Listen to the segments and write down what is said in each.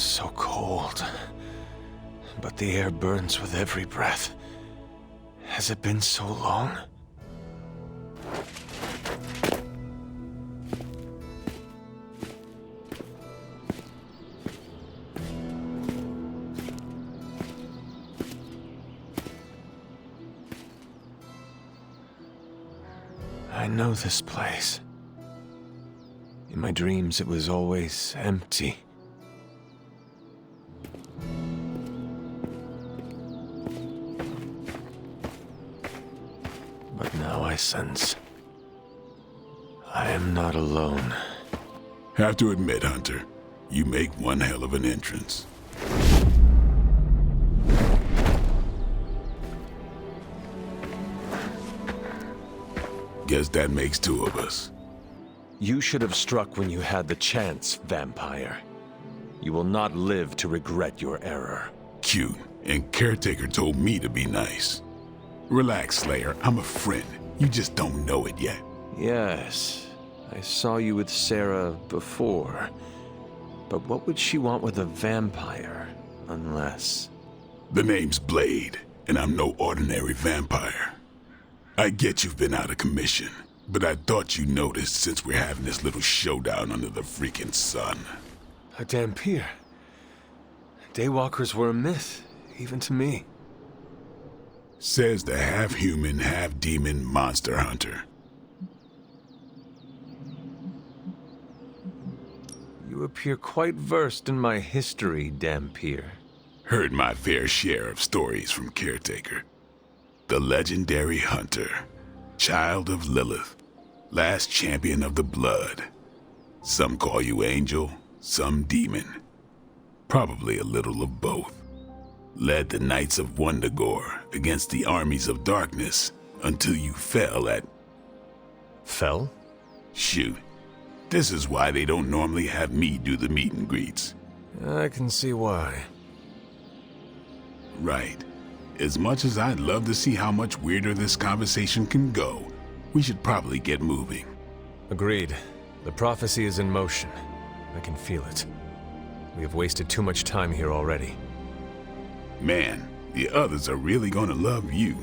so cold, but the air burns with every breath. Has it been so long? I know this place. In my dreams, it was always empty. But now I sense I am not alone. Have to admit, Hunter, you make one hell of an entrance. Guess that makes two of us. You should have struck when you had the chance, vampire. You will not live to regret your error. Cute, and Caretaker told me to be nice. Relax, Slayer, I'm a friend. You just don't know it yet. Yes, I saw you with Sarah before. But what would she want with a vampire, unless... The name's Blade, and I'm no ordinary vampire. I get you've been out of commission, but I thought you noticed since we're having this little showdown under the freaking sun. A Dhampir. Daywalkers were a myth, even to me. Says the half-human, half-demon monster hunter. You appear quite versed in my history, Dhampir. Heard my fair share of stories from Caretaker. The legendary hunter, child of Lilith, last champion of the blood. Some call you angel, some demon. Probably a little of both. Led the Knights of Wundagore against the armies of darkness until you fell at... Fell? Shoot. This is why they don't normally have me do the meet and greets. I can see why. Right. As much as I'd love to see how much weirder this conversation can go, we should probably get moving. Agreed. The prophecy is in motion. I can feel it. We have wasted too much time here already. Man, the others are really gonna love you.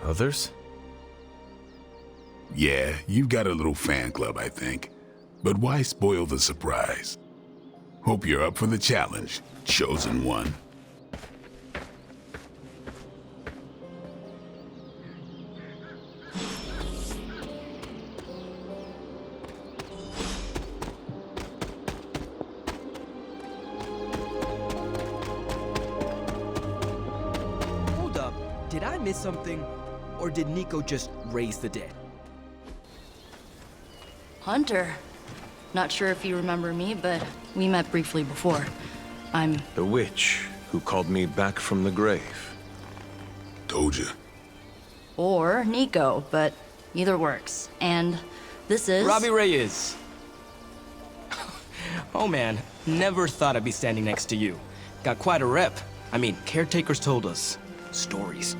Others? Yeah, you've got a little fan club, I think. But why spoil the surprise? Hope you're up for the challenge, chosen one. Hold up, did I miss something? Or did Nico just raise the dead? Hunter. Not sure if you remember me, but we met briefly before. I'm... The witch who called me back from the grave. Told ya. Or Nico, but either works. And this is... Robbie Reyes. Oh man, never thought I'd be standing next to you. Got quite a rep. I mean, caretakers told us stories.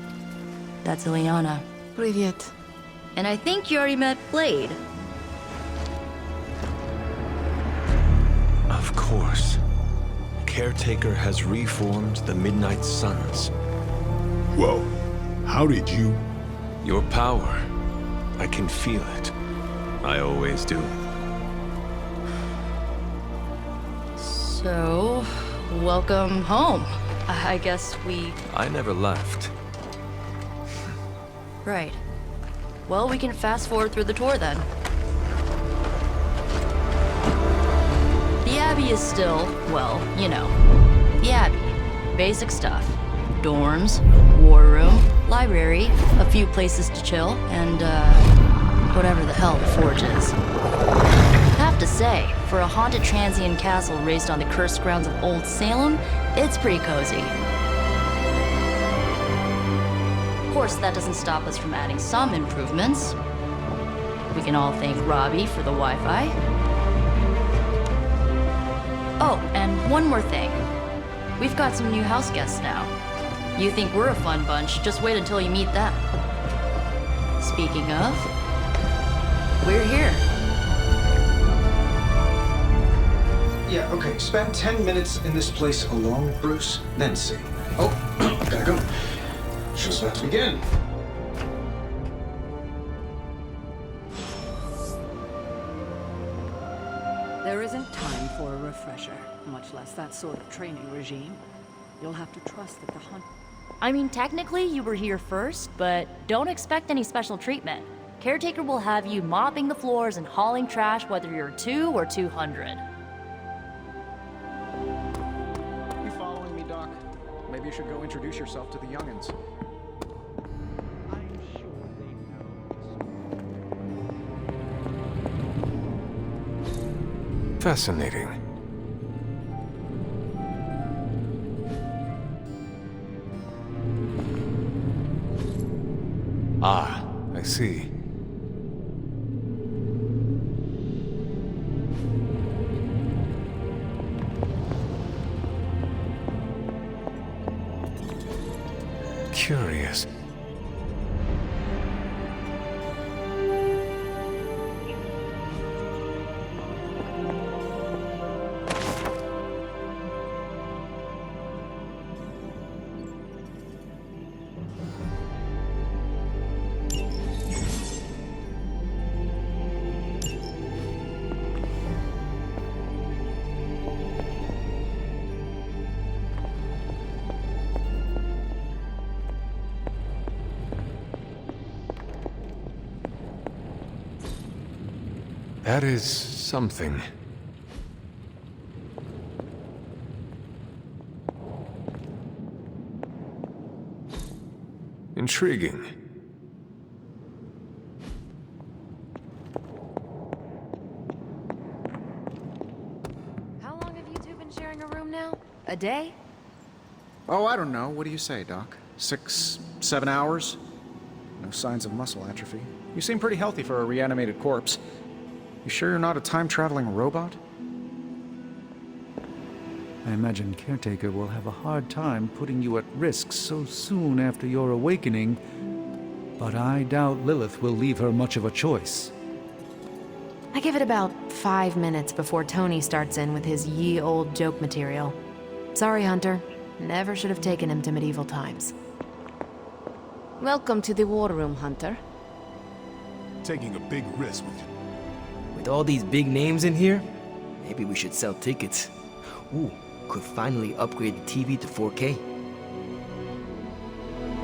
That's Ileana. Привет. And I think you already met Blade. Of course. Caretaker has reformed the Midnight Suns. Whoa, how did you... Your power. I can feel it. I always do. So, welcome home. I guess we... I never left. Right. Well, we can fast forward through the tour then. The Abbey is still, well, you know, the Abbey. Basic stuff. Dorms, war room, library, a few places to chill, and, whatever the hell the Forge is. Have to say, for a haunted transient castle raised on the cursed grounds of Old Salem, it's pretty cozy. Of course, that doesn't stop us from adding some improvements. We can all thank Robbie for the Wi-Fi. Oh, and one more thing. We've got some new house guests now. You think we're a fun bunch, just wait until you meet them. Speaking of, we're here. Yeah, okay. Spend 10 minutes in this place alone, Bruce, then see. Oh, gotta go. Show's about to begin. There isn't time for a refresher, much less that sort of training regime. You'll have to trust that the hunt... I mean, technically you were here first, but don't expect any special treatment. Caretaker will have you mopping the floors and hauling trash whether you're 2 or 200. You following me, Doc? Maybe you should go introduce yourself to the youngins. Fascinating. Ah, I see. Curious. That is something. Intriguing. How long have you two been sharing a room now? A day? Oh, I don't know. What do you say, Doc? 6, 7 hours? No signs of muscle atrophy. You seem pretty healthy for a reanimated corpse. You sure you're not a time-traveling robot? I imagine Caretaker will have a hard time putting you at risk so soon after your awakening, but I doubt Lilith will leave her much of a choice. I give it about 5 minutes before Tony starts in with his ye-old joke material. Sorry, Hunter. Never should have taken him to medieval times. Welcome to the war room, Hunter. Taking a big risk with you. With all these big names in here, maybe we should sell tickets. Ooh, could finally upgrade the TV to 4K.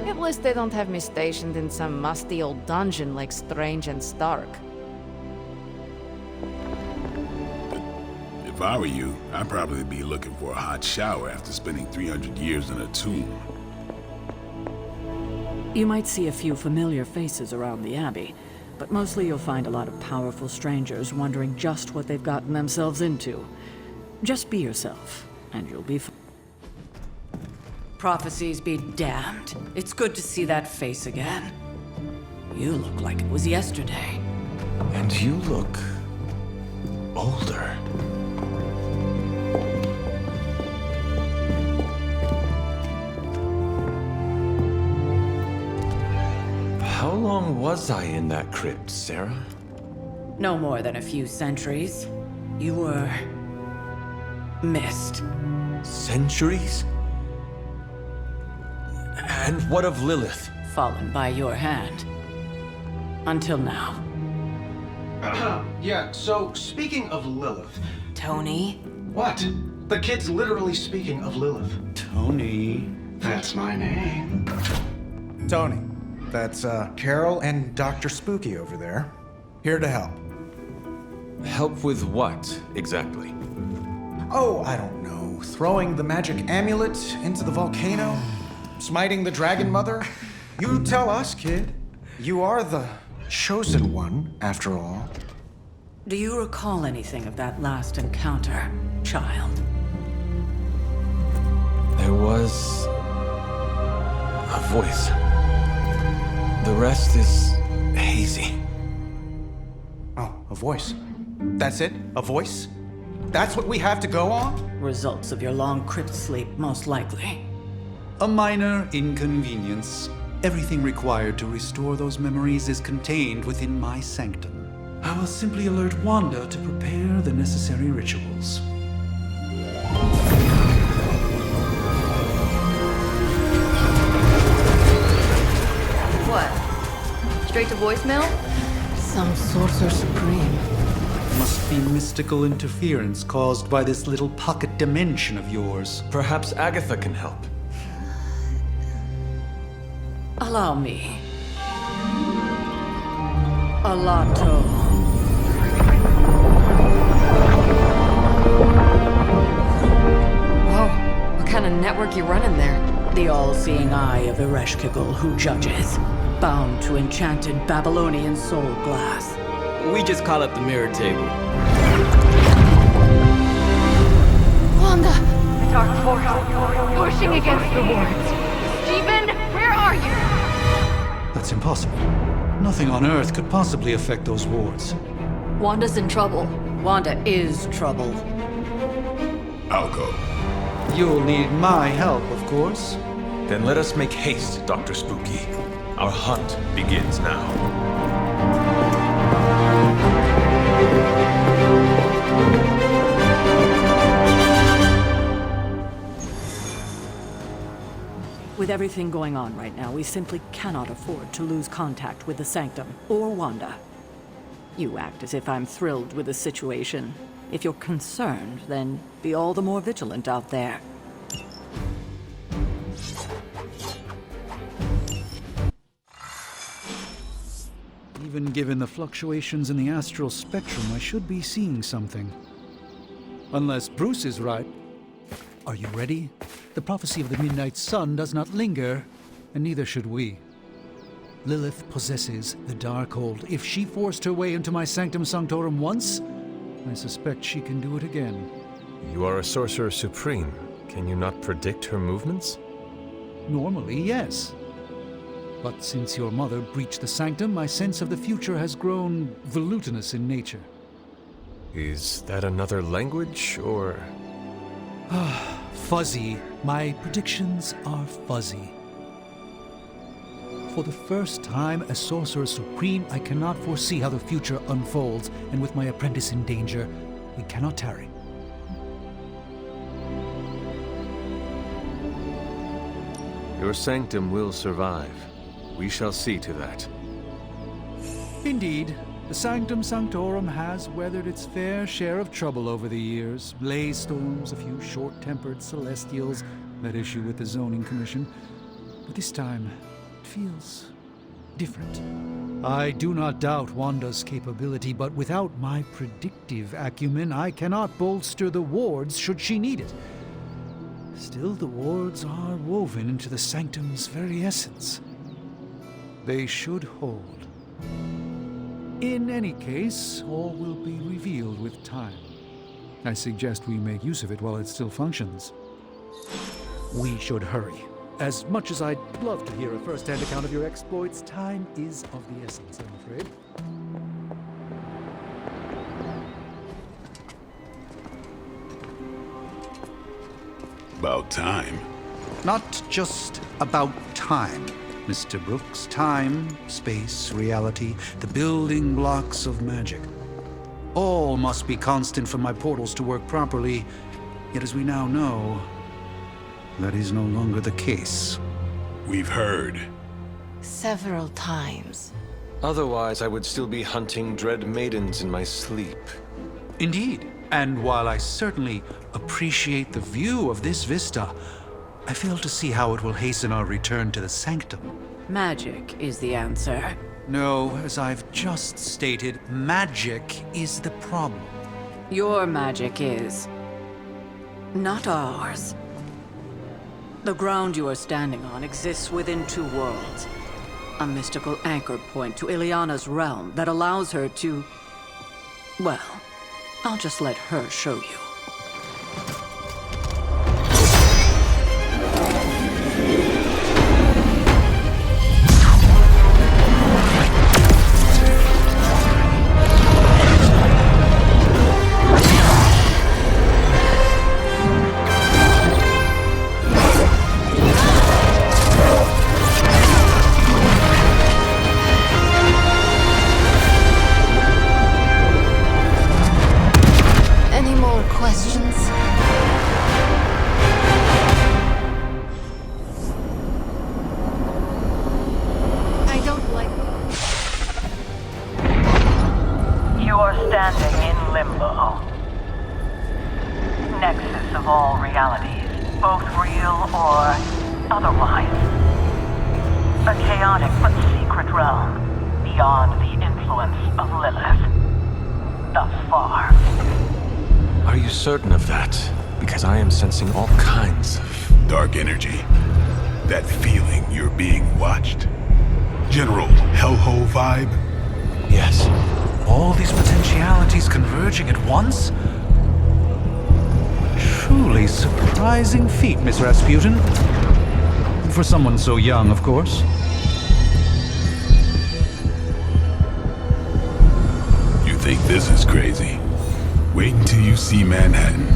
At least they don't have me stationed in some musty old dungeon like Strange and Stark. If I were you, I'd probably be looking for a hot shower after spending 300 years in a tomb. You might see a few familiar faces around the Abbey, but mostly you'll find a lot of powerful strangers wondering just what they've gotten themselves into. Just be yourself, and you'll be fine. Prophecies be damned. It's good to see that face again. You look like it was yesterday. And you look older. How long was I in that crypt, Sarah? No more than a few centuries. You were... missed. Centuries? And what of Lilith? Fallen by your hand. Until now. Yeah, so speaking of Lilith... Tony? What? The kid's literally speaking of Lilith. Tony. That's my name. Tony. That's, Carol and Dr. Spooky over there. Here to help. Help with what, exactly? Oh, I don't know. Throwing the magic amulet into the volcano? Smiting the dragon mother? You tell us, kid. You are the chosen one, after all. Do you recall anything of that last encounter, child? There was a voice. The rest is hazy. Oh, a voice. That's it? A voice? That's what we have to go on? Results of your long crypt sleep, most likely. A minor inconvenience. Everything required to restore those memories is contained within my sanctum. I will simply alert Wanda to prepare the necessary rituals. Straight to voicemail? Some sorcerer supreme. Must be mystical interference caused by this little pocket dimension of yours. Perhaps Agatha can help. Allow me. Alato. Whoa, what kind of network you running there? The all-seeing eye of Ereshkigal who judges, bound to enchanted Babylonian soul glass. We just call it the mirror table. Wanda! Dark force, pushing against the wards. Stephen, where are you? That's impossible. Nothing on Earth could possibly affect those wards. Wanda's in trouble. Wanda is trouble. I'll go. You'll need my help, of course. Then let us make haste, Dr. Spooky. Our hunt begins now. With everything going on right now, we simply cannot afford to lose contact with the Sanctum or Wanda. You act as if I'm thrilled with the situation. If you're concerned, then be all the more vigilant out there. Even given the fluctuations in the astral spectrum, I should be seeing something. Unless Bruce is right. Are you ready? The prophecy of the Midnight Sun does not linger, and neither should we. Lilith possesses the Darkhold. If she forced her way into my Sanctum Sanctorum once, I suspect she can do it again. You are a sorcerer supreme. Can you not predict her movements? Normally, yes. But since your mother breached the Sanctum, my sense of the future has grown volutinous in nature. Is that another language, or...? Fuzzy. My predictions are fuzzy. For the first time as Sorcerer Supreme, I cannot foresee how the future unfolds, and with my apprentice in danger, we cannot tarry. Your sanctum will survive. We shall see to that. Indeed, the Sanctum Sanctorum has weathered its fair share of trouble over the years. Blaze storms, a few short-tempered celestials, that issue with the zoning commission. But this time, it feels different. I do not doubt Wanda's capability, but without my predictive acumen, I cannot bolster the wards should she need it. Still, the wards are woven into the Sanctum's very essence. They should hold. In any case, all will be revealed with time. I suggest we make use of it while it still functions. We should hurry. As much as I'd love to hear a first-hand account of your exploits, time is of the essence, I'm afraid. About time. Not just about time, Mr. Brooks. Time, space, reality, the building blocks of magic. All must be constant for my portals to work properly, yet as we now know, that is no longer the case. We've heard. Several times. Otherwise, I would still be hunting dread maidens in my sleep. Indeed, and while I certainly appreciate the view of this vista, I fail to see how it will hasten our return to the Sanctum. Magic is the answer. No, as I've just stated, magic is the problem. Your magic is not ours. The ground you are standing on exists within two worlds. A mystical anchor point to Ileana's realm that allows her to... Well, I'll just let her show you. standing in limbo. Nexus of all realities, both real or otherwise. A chaotic but secret realm, beyond the influence of Lilith. Thus far. Are you certain of that? Because I am sensing all kinds of... Dark energy. That feeling you're being watched. General hellhole vibe. Yes. All these potentialities converging at once? Truly surprising feat, Miss Rasputin. For someone so young, of course. You think this is crazy? Wait until you see Manhattan.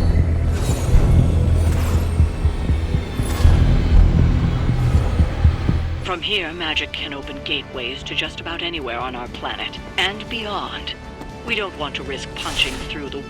From here, Magik can open gateways to just about anywhere on our planet, and beyond. We don't want to risk punching through the...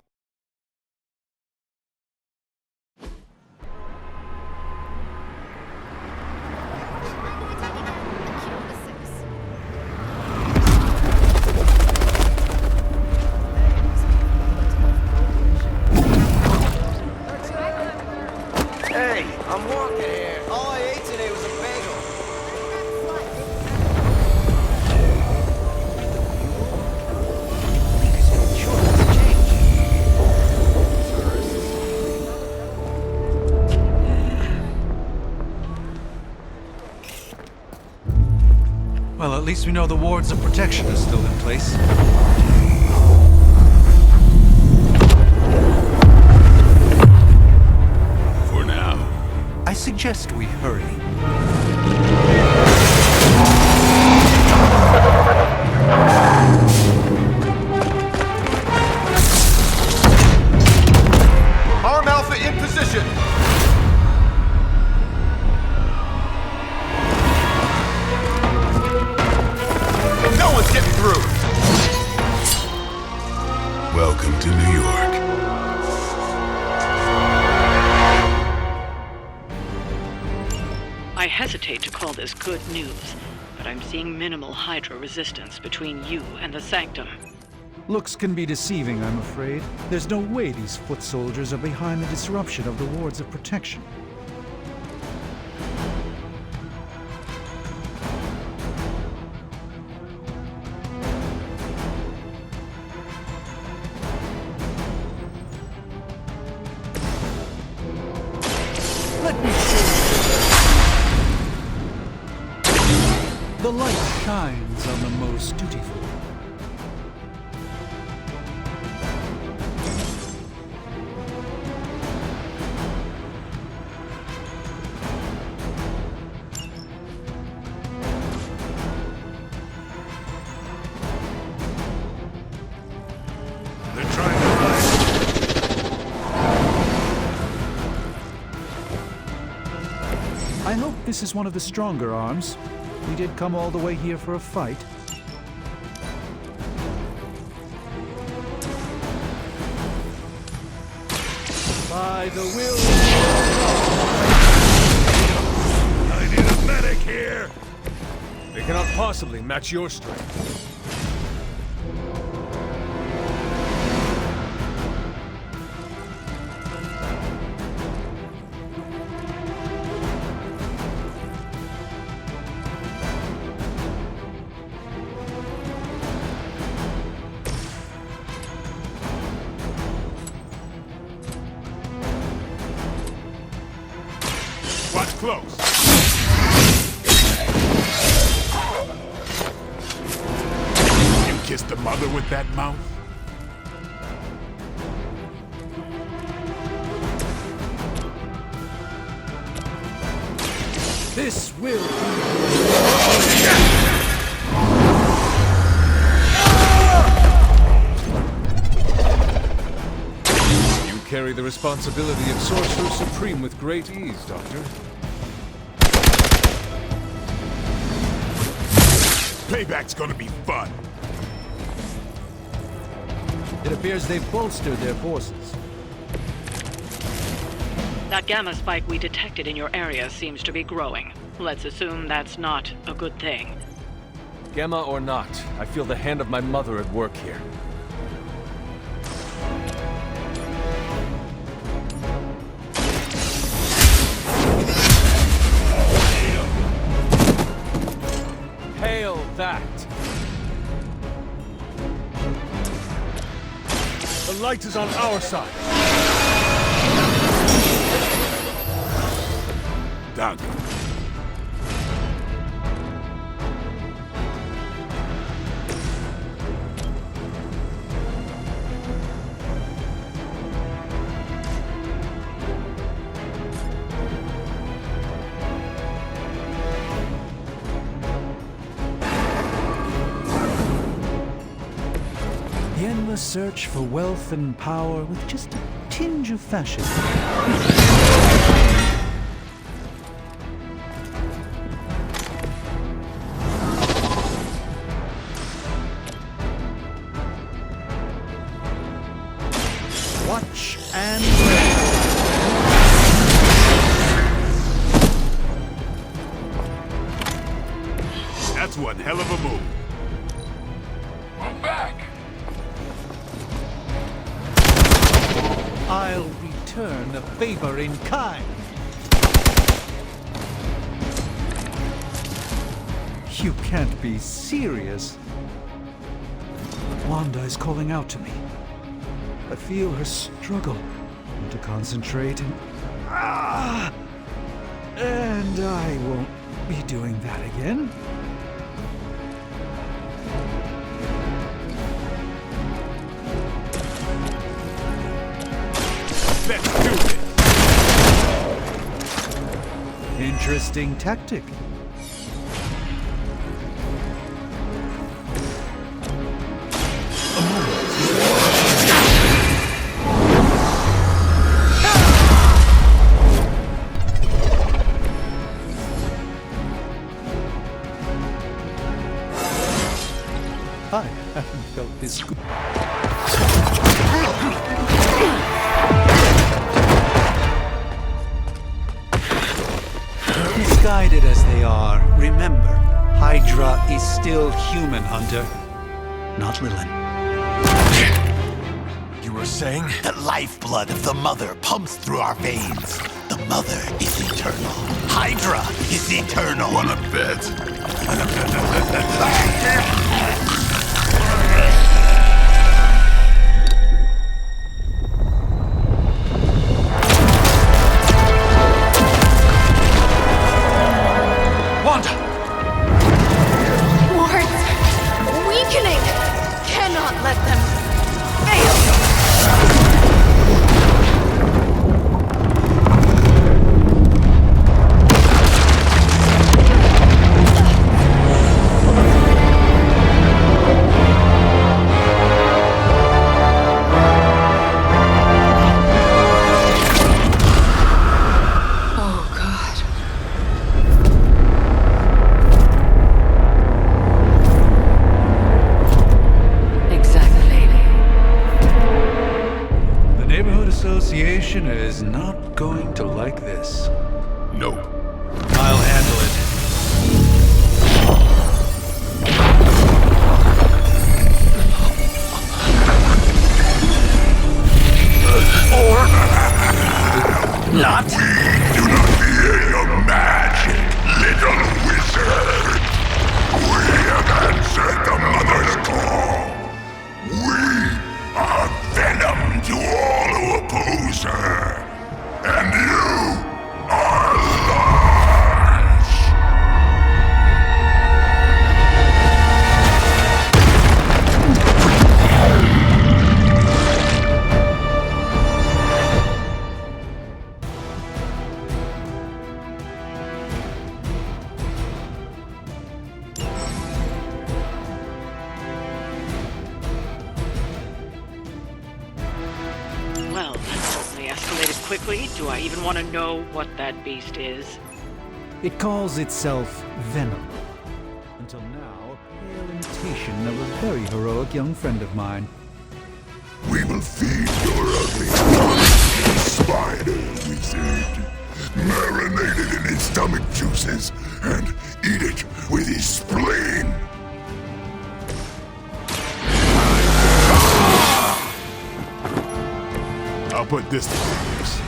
Hey, I'm walking here. All I ate today was a bagel. Well, at least we know the wards of protection are still in place. For now. I suggest we hurry. Arm Alpha in position. No one's getting through. Welcome to New York. I hesitate to call this good news, but I'm seeing minimal Hydra resistance between you and the Sanctum. Looks can be deceiving, I'm afraid. There's no way these foot soldiers are behind the disruption of the wards of protection. Let me show you. The light shines on the most dutiful. They're trying to rise. I hope this is one of the stronger arms. We did come all the way here for a fight. By the will of I need a medic here. They cannot possibly match your strength. Watch close. You kissed the mother with that mouth? this will You carry the responsibility of Sorcerer Supreme with great ease, Doctor. Payback's gonna be fun. It appears they've bolstered their forces. That gamma spike we detected in your area seems to be growing. Let's assume that's not a good thing. Gamma or not, I feel the hand of my mother at work here. Hail that! The light is on our side. Danke. The endless search for wealth and power with just a tinge of fascism. Watch and That's one hell of a move. I'm back. I'll return the favor in kind. You can't be serious. Wanda is calling out to me. I feel her struggle to concentrate and I won't be doing that again. Let's do it. Interesting tactic. I haven't felt this good. Misguided as they are, remember, Hydra is still human, Hunter. Not Lilith. You were saying? The lifeblood of the Mother pumps through our veins. The Mother is eternal. Hydra is eternal. Wanna bet? Association is not going to like this. No. I'll handle it. Or not. We do not fear your magic, little wizard. We have answered the Mother's call. We are Venom to all who oppose her. And you are lost. Well, that certainly escalated quickly. Do I even want to know what that beast is? It calls itself Venom. Until now, a pale imitation of a very heroic young friend of mine. We will feed your ugly spider wizard, marinated in his stomach juices, and eat it with his spleen. put this to good use.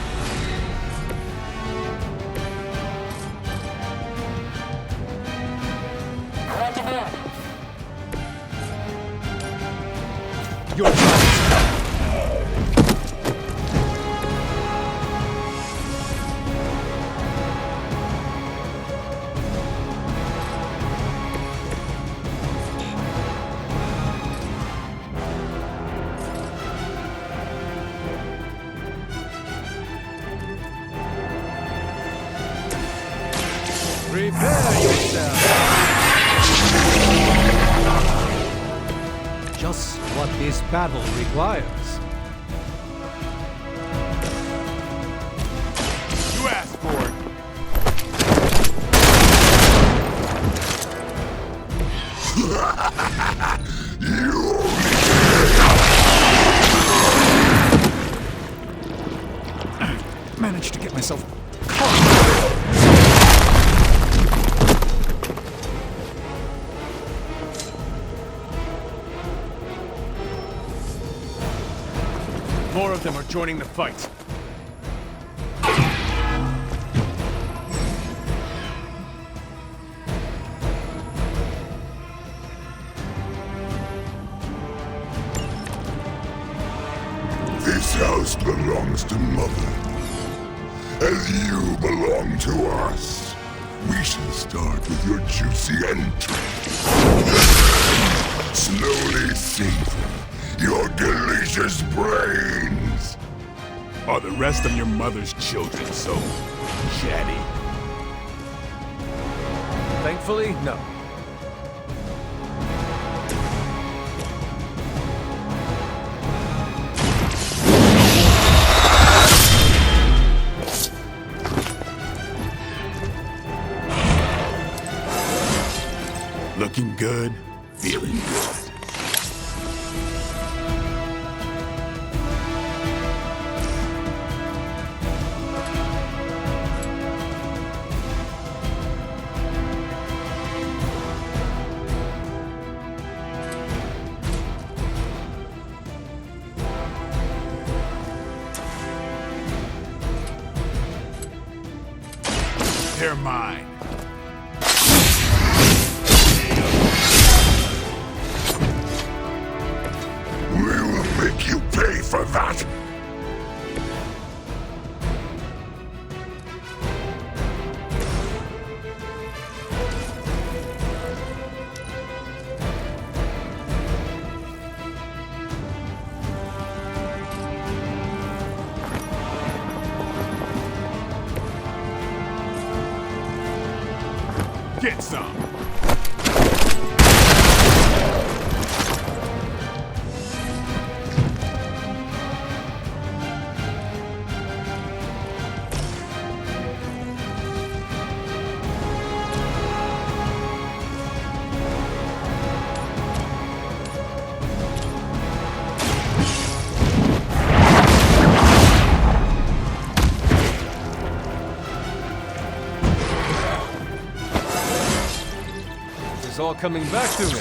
Your choice. Prepare yourself. Just what this battle requires. You asked for it. Managed to get myself More of them are joining the fight. This house belongs to Mother, as you belong to us. We shall start with your juicy entrance. Slowly savor your delicious brains. Are the rest of your mother's children so chatty? Thankfully, no. Looking good, feeling good. They're mine. We will make you pay for that. Get some. It's all coming back to me.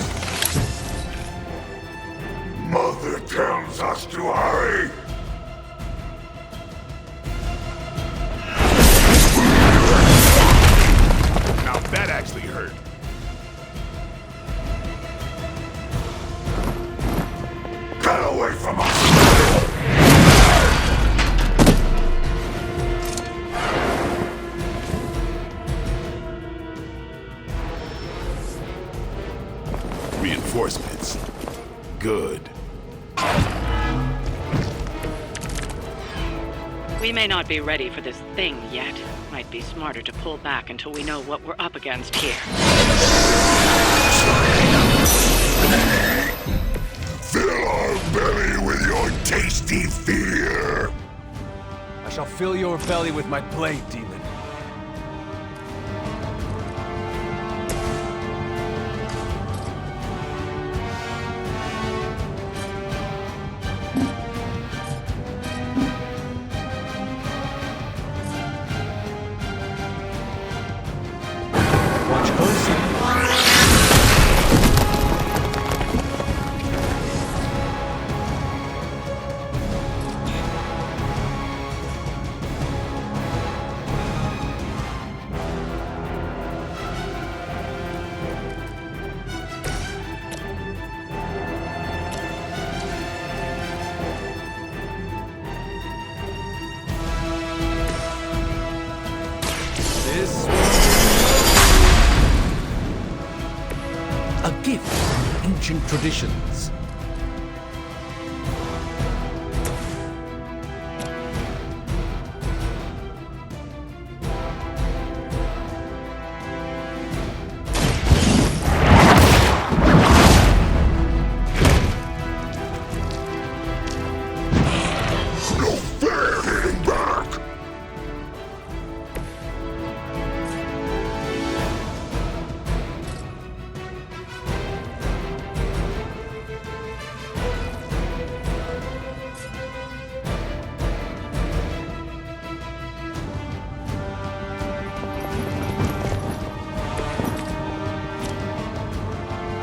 Mother tells us to hurry. Now that actually hurt. Get away from us! Reinforcements. Good. We may not be ready for this thing yet. Might be smarter to pull back until we know what we're up against here. Fill our belly with your tasty fear. I shall fill your belly with my blade, demon. ancient traditions.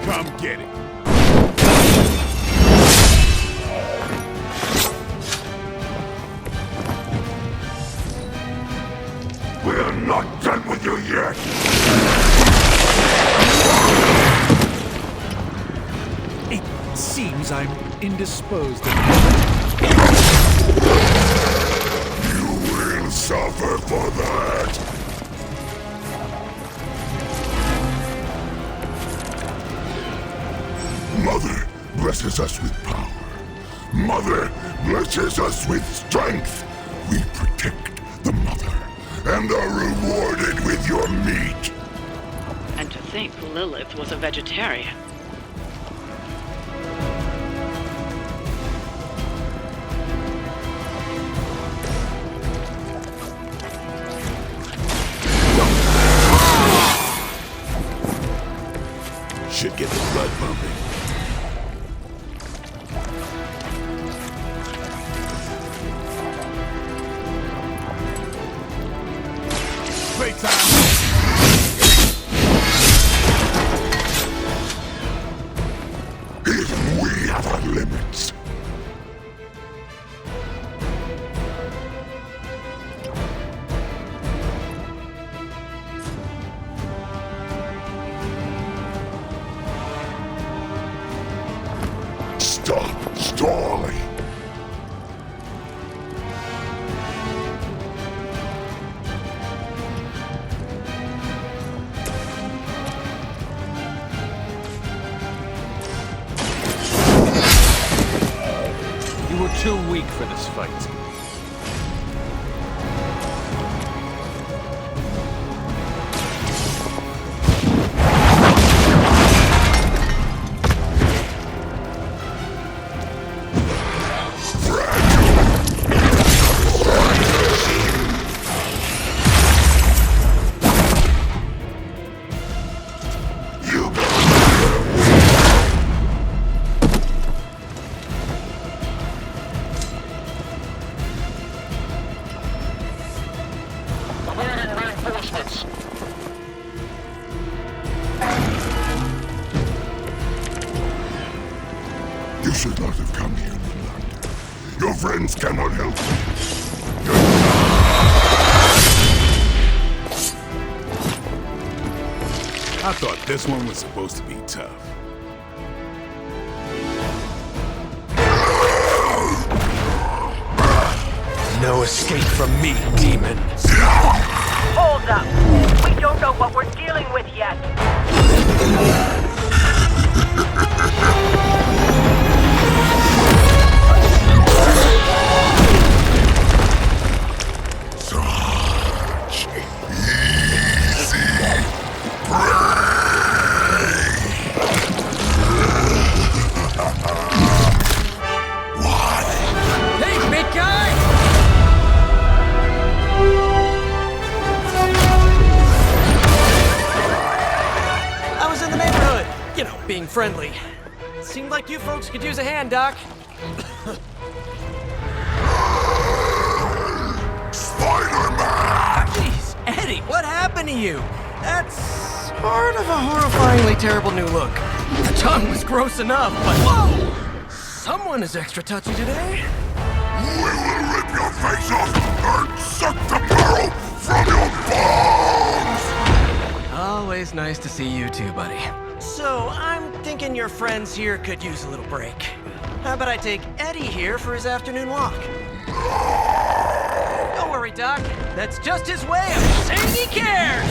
Come get it. We're not done with you yet. It seems I'm indisposed. You will suffer for that. Mother blesses us with power. Mother blesses us with strength. We protect the Mother and are rewarded with your meat. And to think Lilith was a vegetarian. Should get the blood pumping. Playtime! Even we have our limits. Stop stalling. You were too weak for this fight. You should not have come here, Lilith. Your friends cannot help you. I thought this one was supposed to be tough. No escape from me, demon. Hold up. We don't know what we're dealing with yet. Such easy prey. What? Hey, big guy! I was in the neighborhood, you know, being friendly. Seemed like you folks could use a hand, Doc. Spider-Man! Jeez, Eddie, what happened to you? That's sort of a horrifyingly terrible new look. The tongue was gross enough, but whoa! Someone is extra touchy today. We will rip your face off and suck the marrow from your bones! Always nice to see you too, buddy. So, I'm thinking your friends here could use a little break. How about I take Eddie here for his afternoon walk? Don't worry, Doc. That's just his way of saying he cares!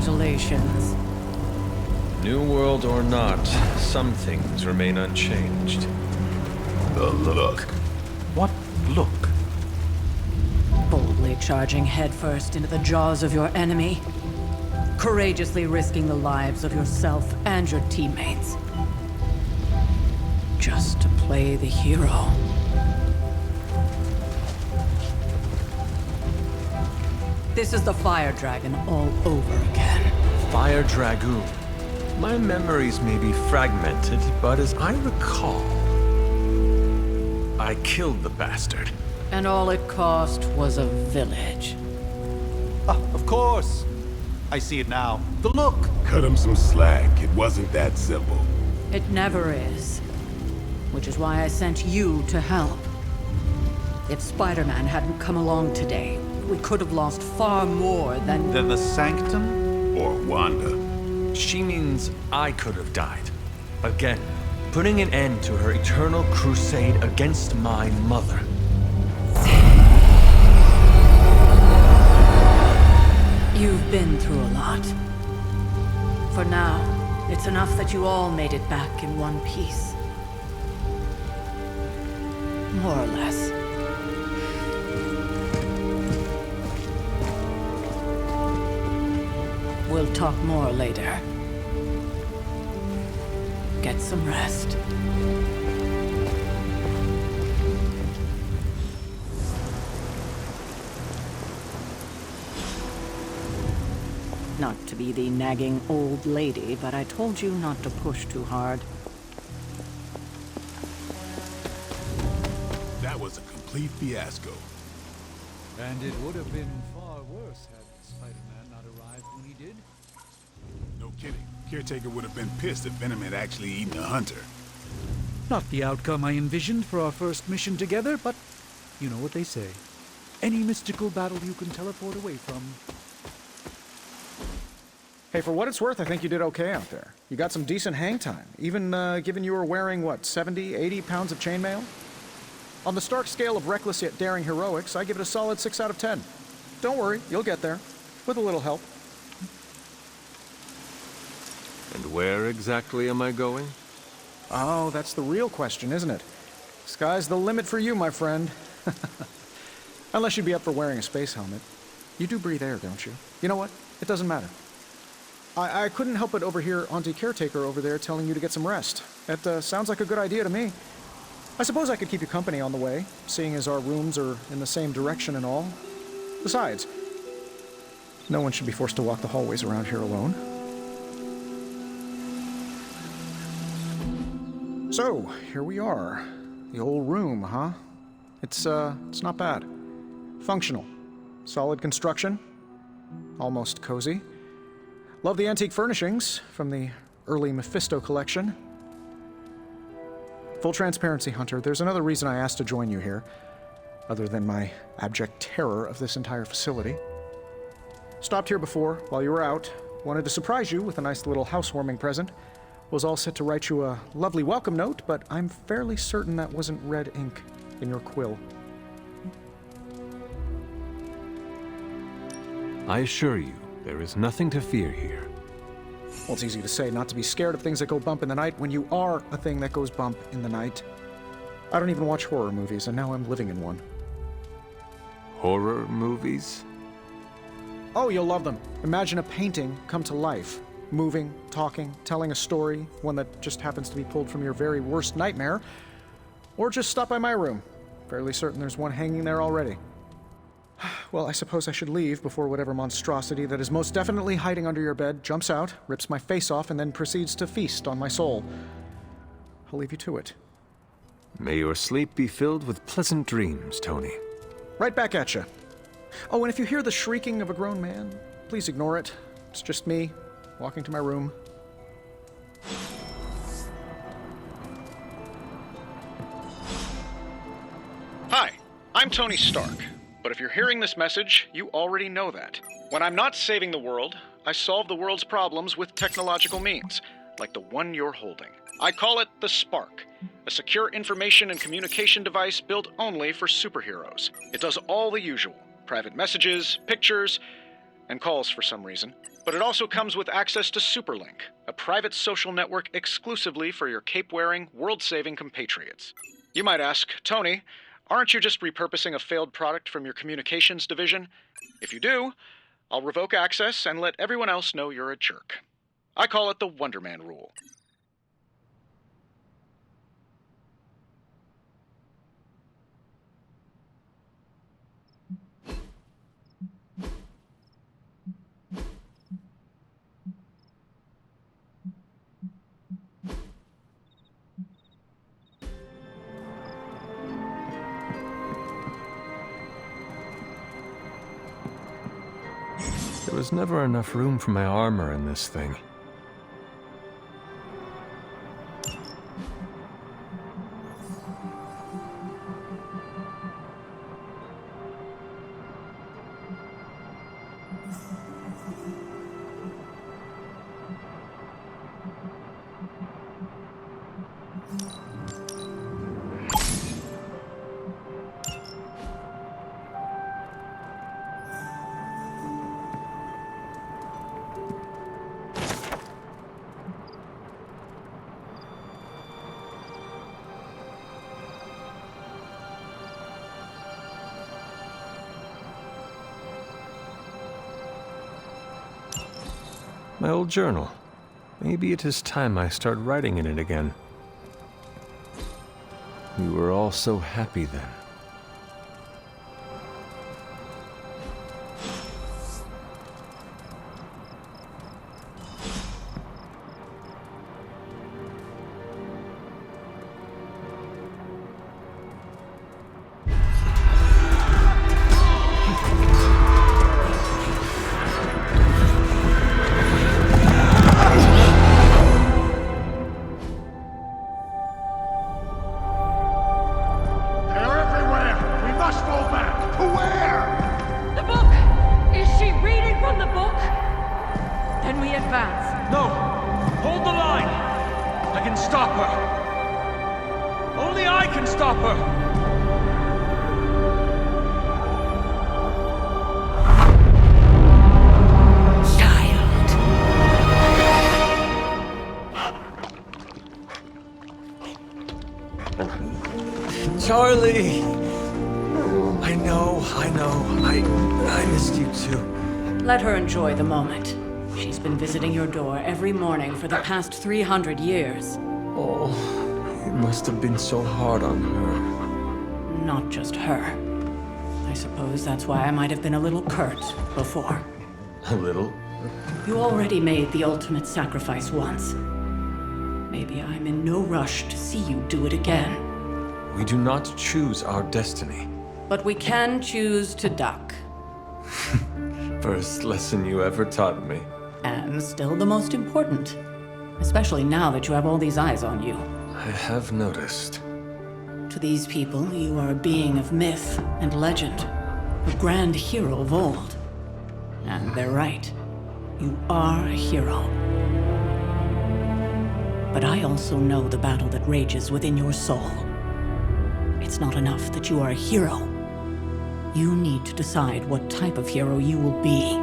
Congratulations. New world or not, some things remain unchanged. The look. What look? Boldly charging headfirst into the jaws of your enemy. Courageously risking the lives of yourself and your teammates. Just to play the hero. This is the Fire Dragon all over again. Fire Dragoon. My memories may be fragmented, but as I recall, I killed the bastard. And all it cost was a village. Ah, of course. I see it now. The look. Cut him some slack. It wasn't that simple. It never is. Which is why I sent you to help. If Spider-Man hadn't come along today, we could have lost far more than... Than the Sanctum? Or Wanda. She means I could have died. Again, putting an end to her eternal crusade against my mother. You've been through a lot. For now, it's enough that you all made it back in one piece. More or less. We'll talk more later. Get some rest. Not to be the nagging old lady, but I told you not to push too hard. That was a complete fiasco. And it would have been far worse had Spider-Man not arrived when he did. No kidding. Caretaker would have been pissed if Venom had actually eaten a hunter. Not the outcome I envisioned for our first mission together, but you know what they say. Any mystical battle you can teleport away from. Hey, for what it's worth, I think you did okay out there. You got some decent hang time, even given you were wearing, what, 70, 80 pounds of chainmail? On the Stark scale of reckless yet daring heroics, I give it a solid 6 out of 10. Don't worry, you'll get there. With a little help. And where exactly am I going? Oh, that's the real question, isn't it? Sky's the limit for you, my friend. Unless you'd be up for wearing a space helmet. You do breathe air, don't you? You know what? It doesn't matter. I couldn't help but overhear Auntie Caretaker over there telling you to get some rest. That sounds like a good idea to me. I suppose I could keep you company on the way, seeing as our rooms are in the same direction and all. Besides, no one should be forced to walk the hallways around here alone. So, here we are. The old room, huh? It's not bad. Functional. Solid construction. Almost cozy. Love the antique furnishings from the early Mephisto collection. Full transparency, Hunter, there's another reason I asked to join you here, other than my abject terror of this entire facility. Stopped here before, while you were out. Wanted to surprise you with a nice little housewarming present. Was all set to write you a lovely welcome note, but I'm fairly certain that wasn't red ink in your quill. I assure you, there is nothing to fear here. Well, it's easy to say not to be scared of things that go bump in the night when you are a thing that goes bump in the night. I don't even watch horror movies, and now I'm living in one. Horror movies? Oh, you'll love them. Imagine a painting come to life. Moving, talking, telling a story, one that just happens to be pulled from your very worst nightmare. Or just stop by my room. Fairly certain there's one hanging there already. Well, I suppose I should leave before whatever monstrosity that is most definitely hiding under your bed jumps out, rips my face off, and then proceeds to feast on my soul. I'll leave you to it. May your sleep be filled with pleasant dreams, Tony. Right back at you. Oh, and if you hear the shrieking of a grown man, please ignore it. It's just me, walking to my room. Hi, I'm Tony Stark. But if you're hearing this message, you already know that. When I'm not saving the world, I solve the world's problems with technological means, like the one you're holding. I call it the Spark, a secure information and communication device built only for superheroes. It does all the usual: private messages, pictures, and calls for some reason. But it also comes with access to Superlink, a private social network exclusively for your cape-wearing, world-saving compatriots. You might ask, Tony, aren't you just repurposing a failed product from your communications division? If you do, I'll revoke access and let everyone else know you're a jerk. I call it the Wonder Man rule. There was never enough room for my armor in this thing. My old journal. Maybe it is time I start writing in it again. We were all so happy then. Charlie! I know. I missed you too. Let her enjoy the moment. She's been visiting your door every morning for the past 300 years. Oh, it must have been so hard on her. Not just her. I suppose that's why I might have been a little curt before. A little? You already made the ultimate sacrifice once. Maybe I'm in no rush to see you do it again. We do not choose our destiny. But we can choose to duck. First lesson you ever taught me. And still the most important. Especially now that you have all these eyes on you. I have noticed. To these people, you are a being of myth and legend. A grand hero of old. And they're right. You are a hero. But I also know the battle that rages within your soul. It's not enough that you are a hero. You need to decide what type of hero you will be.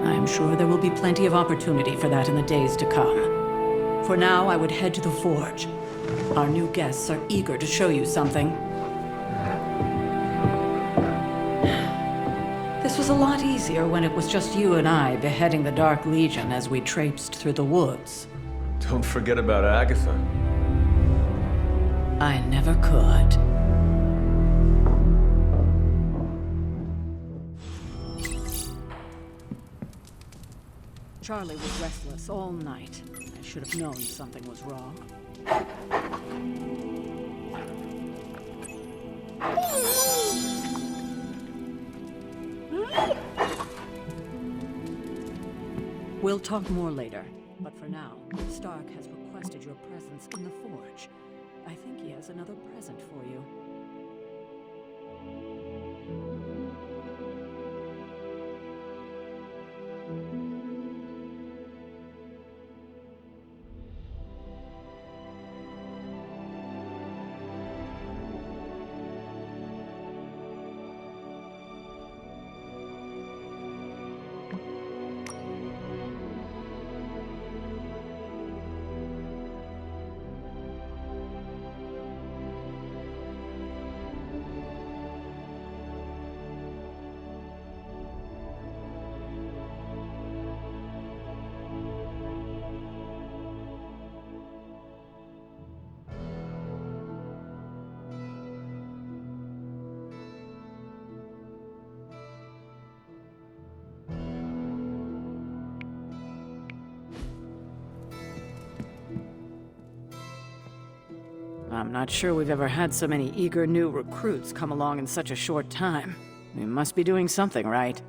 I'm sure there will be plenty of opportunity for that in the days to come. For now, I would head to the forge. Our new guests are eager to show you something. This was a lot easier when it was just you and I beheading the Dark Legion as we traipsed through the woods. Don't forget about Agatha. I never could. Charlie was restless all night. I should have known something was wrong. We'll talk more later, but for now, Stark has requested your presence in the forge. I think he has another present for you. I'm not sure we've ever had so many eager new recruits come along in such a short time. We must be doing something right.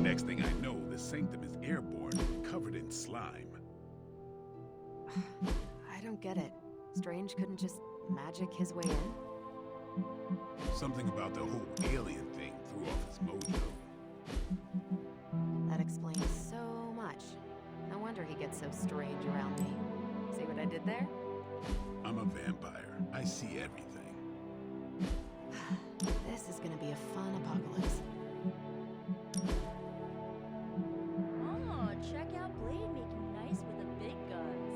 Next thing I know, the Sanctum is airborne, covered in slime. I don't get it. Strange couldn't just magic his way in? Something about the whole alien thing threw off his mojo. That explains so much. No wonder he gets so strange around me. See what I did there? I'm a vampire. I see everything. This is gonna be a fun apocalypse. Oh, check out Blade making nice with the big guns.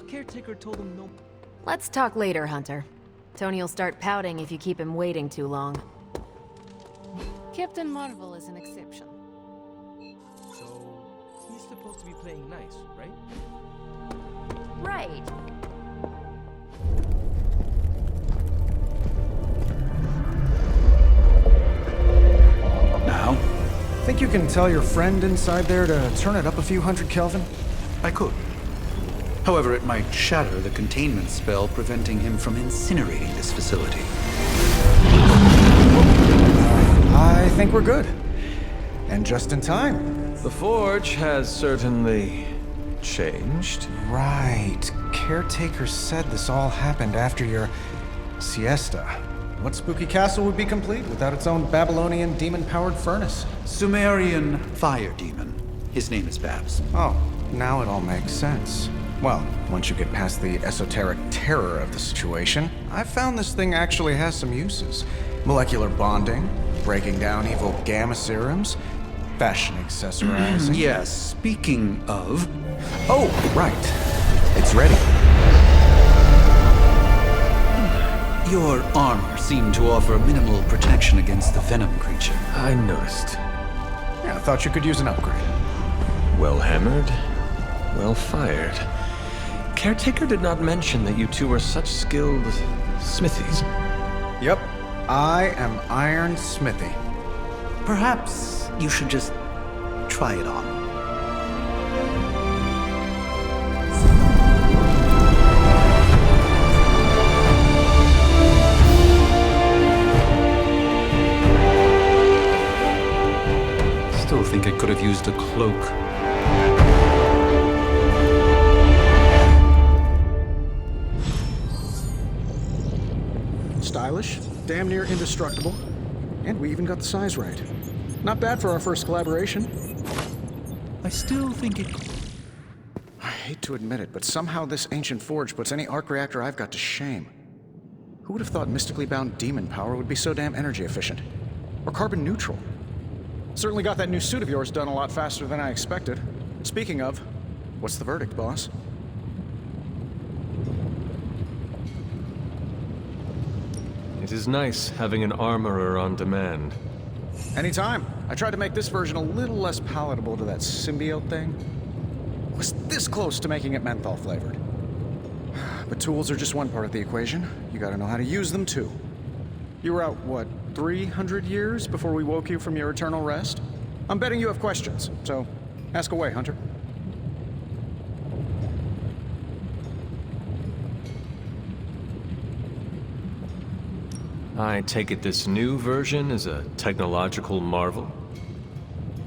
Caretaker told him no. Let's talk later, Hunter. Tony'll start pouting if you keep him waiting too long. Captain Marvel is an exception. So, he's supposed to be playing nice, right? Right. Now? Think you can tell your friend inside there to turn it up a few hundred Kelvin? I could. However, it might shatter the containment spell preventing him from incinerating this facility. I think we're good. And just in time. The Forge has certainly changed. Right. Caretaker said this all happened after your siesta. What spooky castle would be complete without its own Babylonian demon-powered furnace? Sumerian fire demon. His name is Babs. Oh, now it all makes sense. Well, once you get past the esoteric terror of the situation, I've found this thing actually has some uses. Molecular bonding, breaking down evil gamma serums, fashion accessorizing. Yes, speaking of... Oh, right. It's ready. Your armor seemed to offer minimal protection against the Venom creature. I noticed. Yeah, I thought you could use an upgrade. Well hammered, well fired. Caretaker did not mention that you two are such skilled smithies. Yep, I am Iron Smithy. Perhaps you should just try it on. Still think I could have used a cloak. Stylish, damn near indestructible, and we even got the size right. Not bad for our first collaboration. I still think it... I hate to admit it, but somehow this ancient forge puts any arc reactor I've got to shame. Who would have thought mystically bound demon power would be so damn energy efficient? Or carbon neutral? Certainly got that new suit of yours done a lot faster than I expected. Speaking of, what's the verdict, boss? It is nice having an armorer on demand. Anytime. I tried to make this version a little less palatable to that symbiote thing. Was this close to making it menthol flavored. But tools are just one part of the equation. You gotta know how to use them too. You were out, what, 300 years before we woke you from your eternal rest? I'm betting you have questions, so ask away, Hunter. I take it this new version is a technological marvel?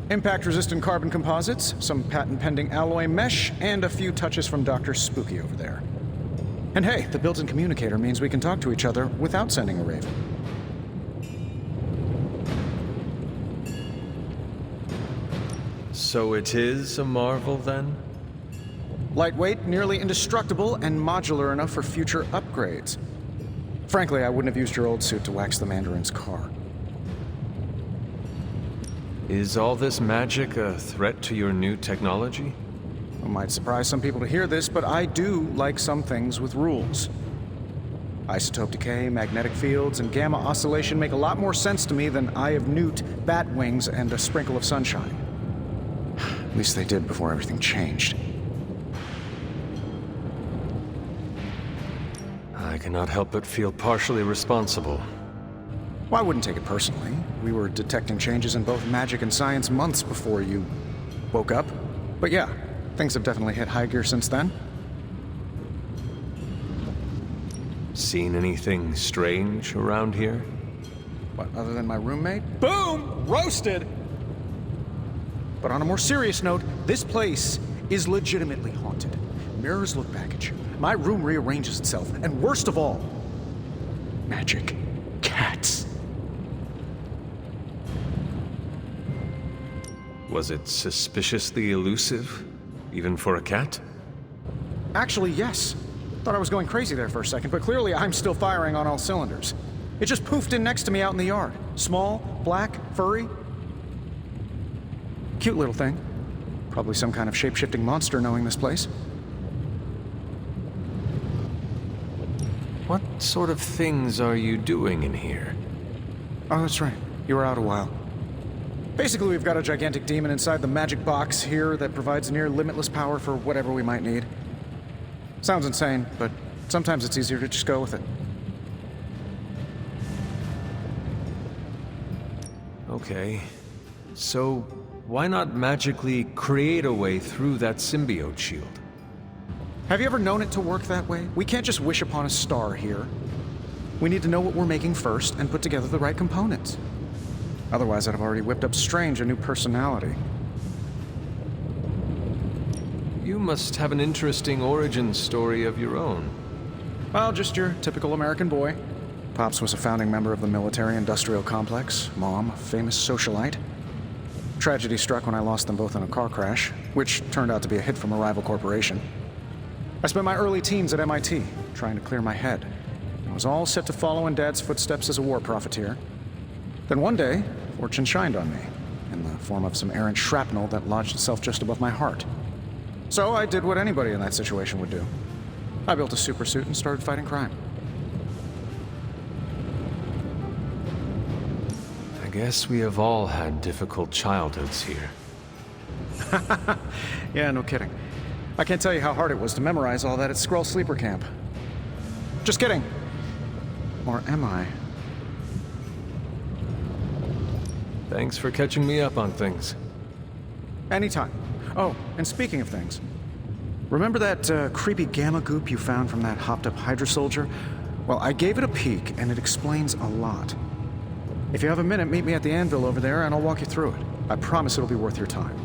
Impact-resistant carbon composites, some patent-pending alloy mesh, and a few touches from Dr. Spooky over there. And hey, the built-in communicator means we can talk to each other without sending a raven. So it is a marvel, then? Lightweight, nearly indestructible, and modular enough for future upgrades. Frankly, I wouldn't have used your old suit to wax the Mandarin's car. Is all this magic a threat to your new technology? It might surprise some people to hear this, but I do like some things with rules. Isotope decay, magnetic fields, and gamma oscillation make a lot more sense to me than Eye of Newt, bat wings, and a sprinkle of sunshine. At least they did before everything changed. I cannot help but feel partially responsible. Well, I wouldn't take it personally. We were detecting changes in both magic and science months before you woke up. But yeah, things have definitely hit high gear since then. Seen anything strange around here? What, other than my roommate? Boom! Roasted! But on a more serious note, this place is legitimately haunted. Mirrors look back at you. My room rearranges itself. And worst of all, magic cats. Was it suspiciously elusive, even for a cat? Actually, yes. Thought I was going crazy there for a second, but clearly I'm still firing on all cylinders. It just poofed in next to me out in the yard. Small, black, furry. Cute little thing. Probably some kind of shape-shifting monster knowing this place. What sort of things are you doing in here? Oh, that's right. You were out a while. Basically, we've got a gigantic demon inside the magic box here that provides near limitless power for whatever we might need. Sounds insane, but sometimes it's easier to just go with it. Okay. So, why not magically create a way through that symbiote shield? Have you ever known it to work that way? We can't just wish upon a star here. We need to know what we're making first and put together the right components. Otherwise, I'd have already whipped up Strange a new personality. You must have an interesting origin story of your own. Well, just your typical American boy. Pops was a founding member of the military-industrial complex. Mom, a famous socialite. Tragedy struck when I lost them both in a car crash, which turned out to be a hit from a rival corporation. I spent my early teens at MIT, trying to clear my head. I was all set to follow in Dad's footsteps as a war profiteer. Then one day, fortune shined on me, in the form of some errant shrapnel that lodged itself just above my heart. So I did what anybody in that situation would do. I built a supersuit and started fighting crime. I guess we have all had difficult childhoods here. Yeah, no kidding. I can't tell you how hard it was to memorize all that at Skrull Sleeper Camp. Just kidding. Or am I? Thanks for catching me up on things. Anytime. Oh, and speaking of things, remember that creepy gamma goop you found from that hopped-up Hydra soldier? Well, I gave it a peek, and it explains a lot. If you have a minute, meet me at the anvil over there, and I'll walk you through it. I promise it'll be worth your time.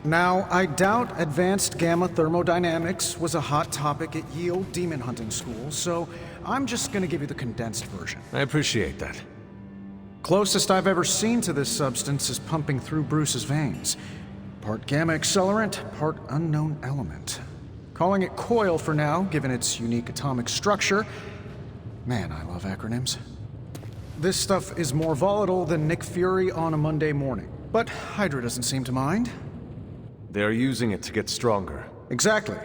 Now, I doubt advanced gamma thermodynamics was a hot topic at ye olde demon hunting school, so I'm just gonna give you the condensed version. I appreciate that. Closest I've ever seen to this substance is pumping through Bruce's veins. Part gamma accelerant, part unknown element. Calling it coil for now, given its unique atomic structure. Man, I love acronyms. This stuff is more volatile than Nick Fury on a Monday morning, but Hydra doesn't seem to mind. They're using it to get stronger. Exactly.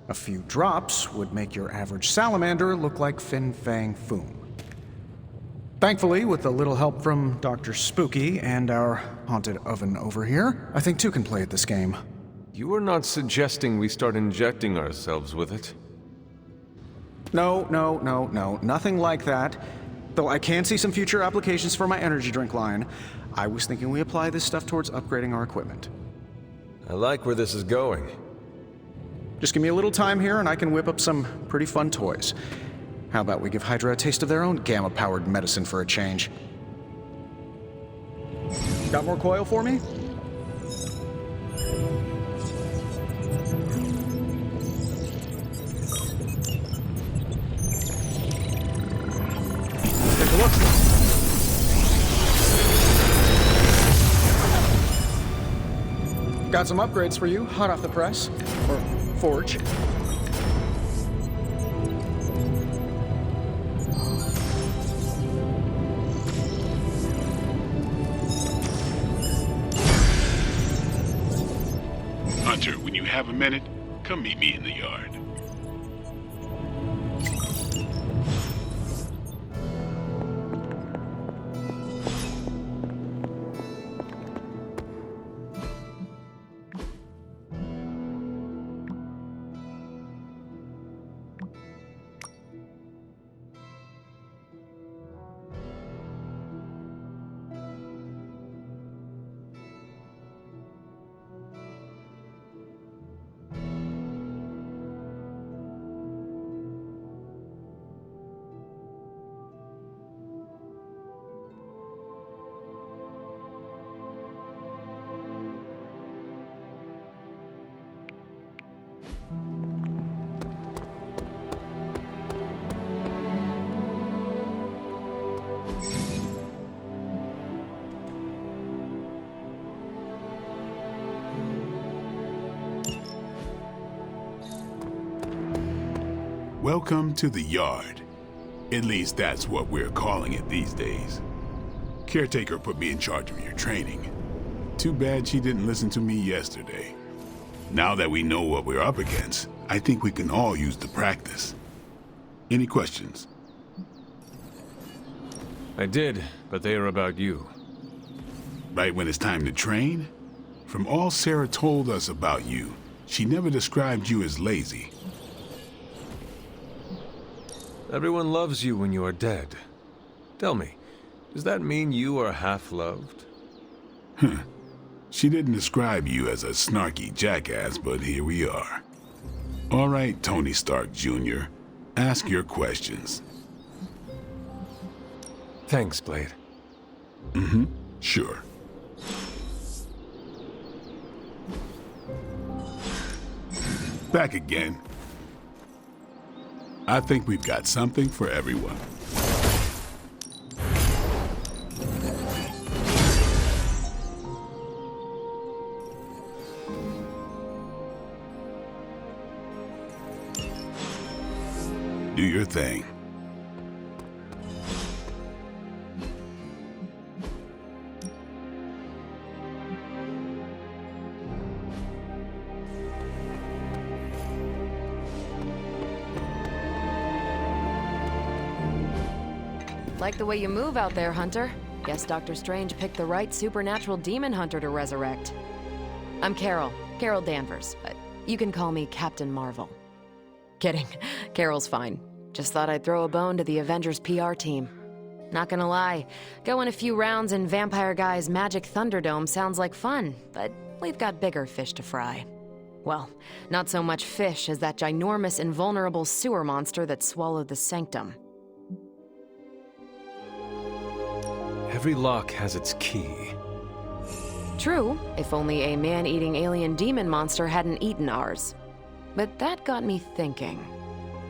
A few drops would make your average salamander look like Fin Fang Foom. Thankfully, with a little help from Dr. Spooky and our haunted oven over here, I think two can play at this game. You are not suggesting we start injecting ourselves with it? No, nothing like that. Though I can see some future applications for my energy drink line. I was thinking we apply this stuff towards upgrading our equipment. I like where this is going. Just give me a little time here and I can whip up some pretty fun toys. How about we give Hydra a taste of their own gamma-powered medicine for a change? Got more coil for me? Take a look. Got some upgrades for you, hot off the press. Or forge. Hunter, when you have a minute, come meet me in the yard. Welcome to the yard. At least that's what we're calling it these days. Caretaker put me in charge of your training. Too bad she didn't listen to me yesterday. Now that we know what we're up against, I think we can all use the practice. Any questions? I did, but they are about you. Right when it's time to train? From all Sarah told us about you, she never described you as lazy. Everyone loves you when you are dead. Tell me, does that mean you are half-loved? She didn't describe you as a snarky jackass, but here we are. All right, Tony Stark Jr., ask your questions. Thanks, Blade. Sure. Back again. I think we've got something for everyone. Do your thing. Like the way you move out there, Hunter. Guess Dr. Strange picked the right supernatural demon hunter to resurrect. I'm Carol Danvers, but you can call me Captain Marvel. Kidding, Carol's fine. Just thought I'd throw a bone to the Avengers PR team. Not gonna lie, going a few rounds in Vampire Guy's Magic Thunderdome sounds like fun, but we've got bigger fish to fry. Well, not so much fish as that ginormous invulnerable sewer monster that swallowed the Sanctum. Every lock has its key. True, if only a man-eating alien demon monster hadn't eaten ours. But that got me thinking.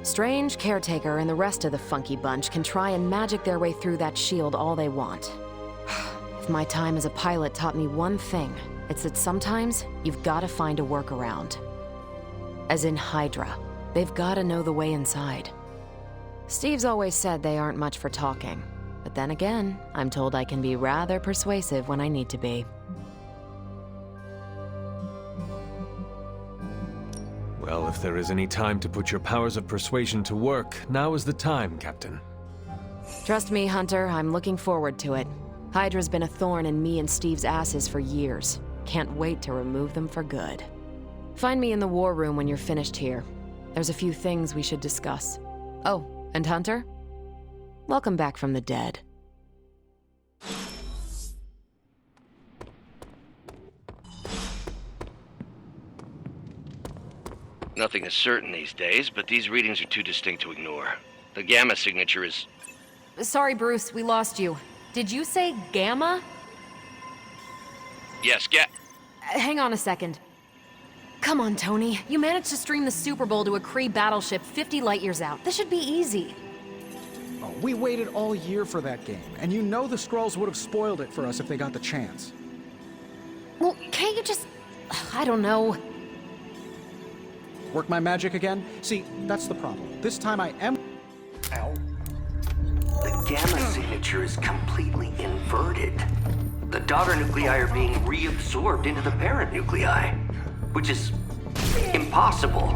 Strange, Caretaker, and the rest of the funky bunch can try and magic their way through that shield all they want. If my time as a pilot taught me one thing, it's that sometimes you've got to find a workaround. As in Hydra, they've got to know the way inside. Steve's always said they aren't much for talking. But then again, I'm told I can be rather persuasive when I need to be. Well, if there is any time to put your powers of persuasion to work, now is the time, Captain. Trust me, Hunter, I'm looking forward to it. Hydra's been a thorn in me and Steve's asses for years. Can't wait to remove them for good. Find me in the war room when you're finished here. There's a few things we should discuss. Oh, and Hunter? Welcome back from the dead. Nothing is certain these days, but these readings are too distinct to ignore. The gamma signature is... Sorry, Bruce, we lost you. Did you say gamma? Yes, Hang on a second. Come on, Tony. You managed to stream the Super Bowl to a Kree battleship 50 light years out. This should be easy. Oh, we waited all year for that game, and you know the Skrulls would have spoiled it for us if they got the chance. Well, can't you just I don't know. Work my magic again? See, that's the problem. This time I am... Ow. The gamma signature is completely inverted. The daughter nuclei are being reabsorbed into the parent nuclei, which is impossible.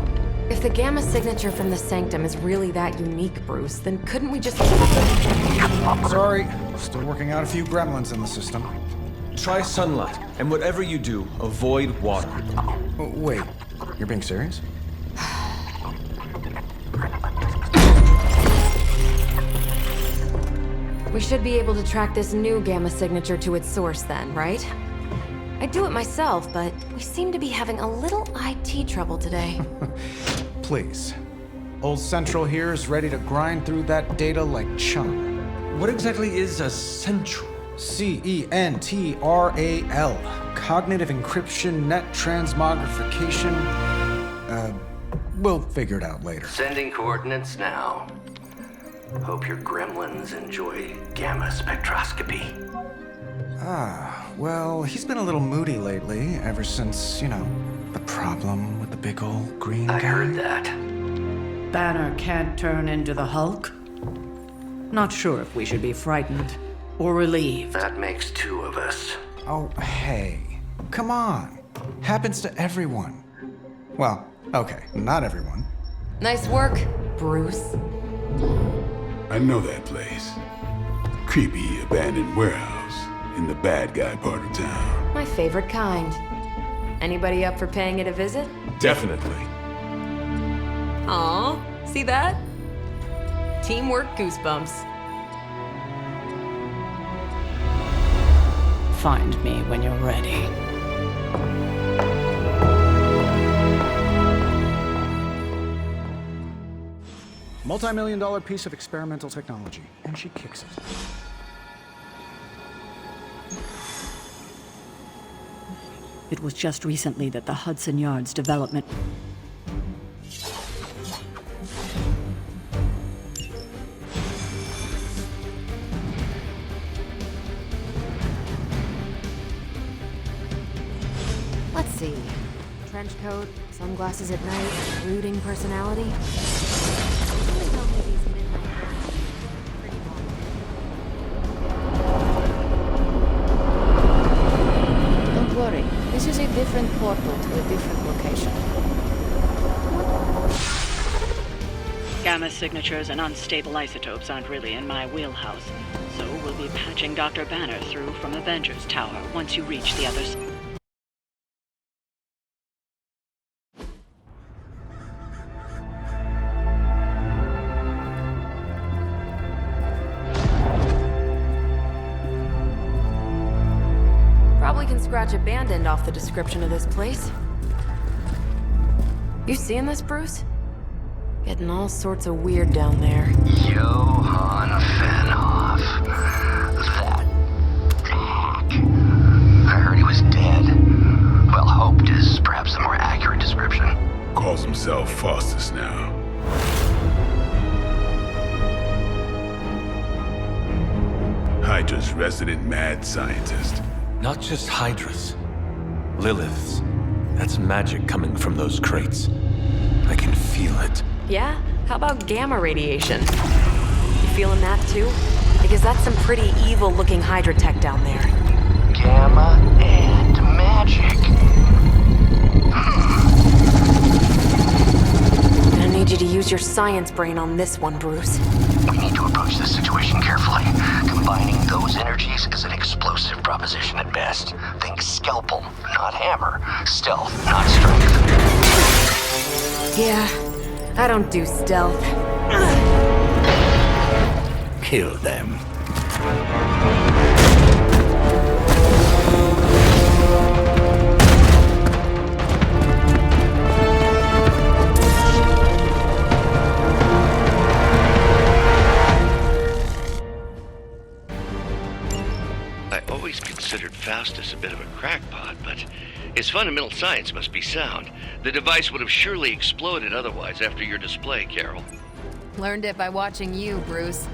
If the gamma signature from the Sanctum is really that unique, Bruce, then couldn't we just... Sorry, still working out a few gremlins in the system. Try sunlight, and whatever you do, avoid water. Wait, you're being serious? We should be able to track this new gamma signature to its source then, right? I'd do it myself, but we seem to be having a little IT trouble today. Please. Old Central here is ready to grind through that data like chum. What exactly is a Central? CENTRAL. Cognitive Encryption Net Transmogrification. We'll figure it out later. Sending coordinates now. Hope your gremlins enjoy gamma spectroscopy. Well, he's been a little moody lately, ever since, the problem with the big old green guy. I heard that. Banner can't turn into the Hulk? Not sure if we should be frightened or relieved. That makes two of us. Oh, hey. Come on. Happens to everyone. Well, okay, not everyone. Nice work, Bruce. I know that place. Creepy abandoned warehouse in the bad guy part of town. My favorite kind. Anybody up for paying it a visit? Definitely. Aw, see that? Teamwork goosebumps. Find me when you're ready. Multi-million-dollar piece of experimental technology, and she kicks it. It was just recently that the Hudson Yards development... Let's see. Trench coat, sunglasses at night, brooding personality. Don't worry, this is a different portal to a different location. Gamma signatures and unstable isotopes aren't really in my wheelhouse, so we'll be patching Dr. Banner through from Avengers Tower once you reach the other side. Probably can scratch abandoned off the description of this place. You seeing this, Bruce? Getting all sorts of weird down there. Johann Fenhoff. That hack. I heard he was dead. Well, hoped is perhaps the more accurate description. Calls himself Faustus now. Hydra's resident mad scientist. Not just Hydra's. Lilith's. That's magic coming from those crates. I can feel it. Yeah? How about gamma radiation? You feeling that too? Because that's some pretty evil-looking Hydra tech down there. Gamma and magic. I need you to use your science brain on this one, Bruce. We need to approach this situation carefully. Combining those energies is an explosive proposition at best. Think scalpel, not hammer. Stealth, not strength. Yeah, I don't do stealth. Kill them. I always considered Faustus a bit of a crackpot, but his fundamental science must be sound. The device would have surely exploded otherwise after your display, Carol. Learned it by watching you, Bruce.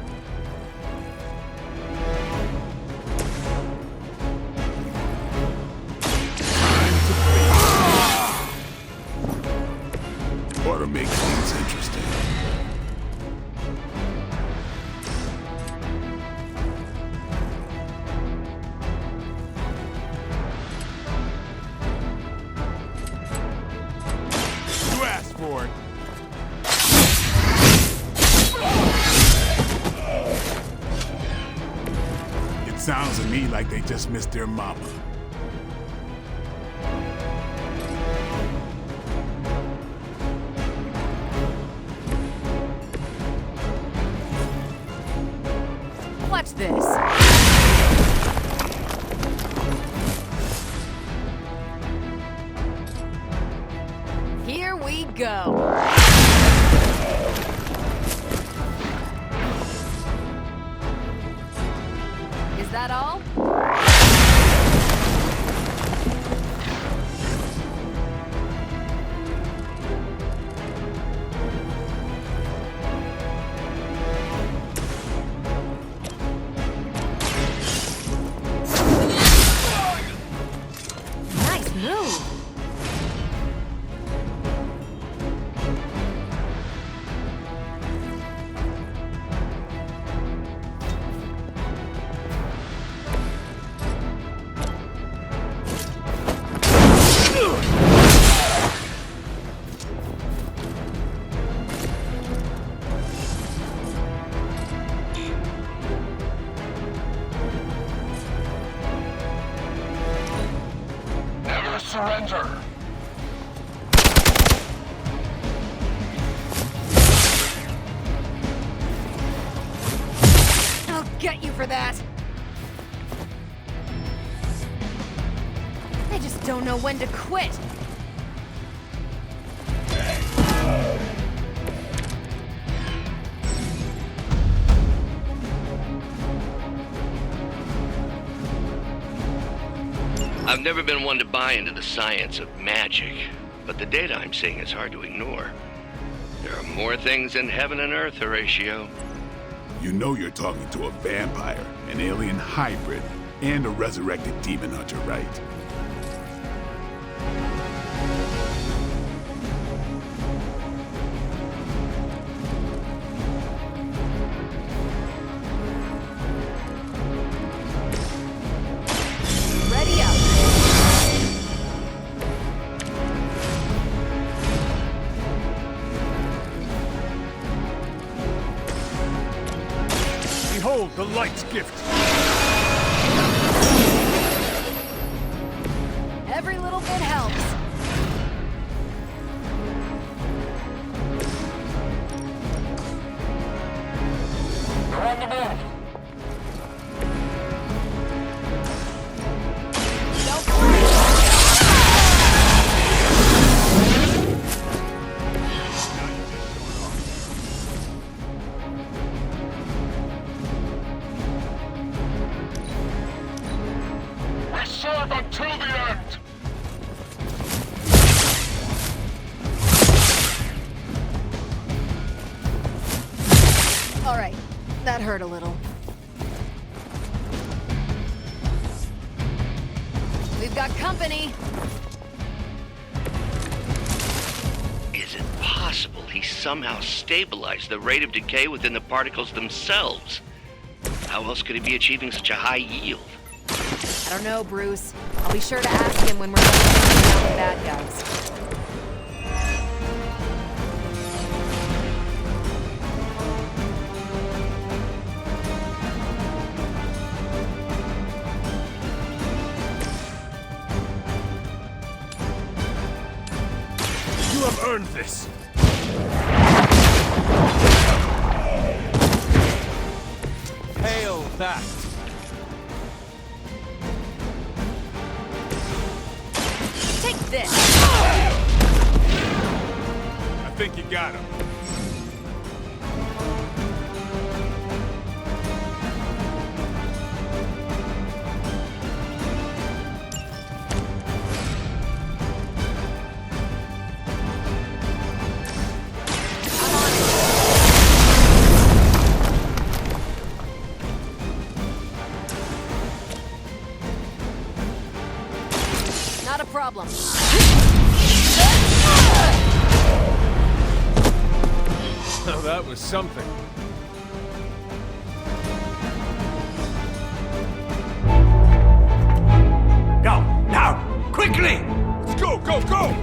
Sounds to me like they just missed their mama. Watch this. Here we go. Is that all? Nice move. Never surrender. I'll get you for that. They just don't know when to quit. I've never been one to buy into the science of magic, but the data I'm seeing is hard to ignore. There are more things in heaven and earth, Horatio. You know you're talking to a vampire, an alien hybrid, and a resurrected demon hunter, right? Ready up. Behold the light's gift. Every little bit helps. You're on the move. We serve until the end. All right, that hurt a little. We've got company. Is it possible he somehow stabilized the rate of decay within the particles themselves? How else could he be achieving such a high yield? I don't know, Bruce. I'll be sure to ask him when we're done taking down the bad guys. You have earned this. Hail that. Take this. I think you got him. Not a problem. Now that was something. Go, now, quickly! Let's go, go, go!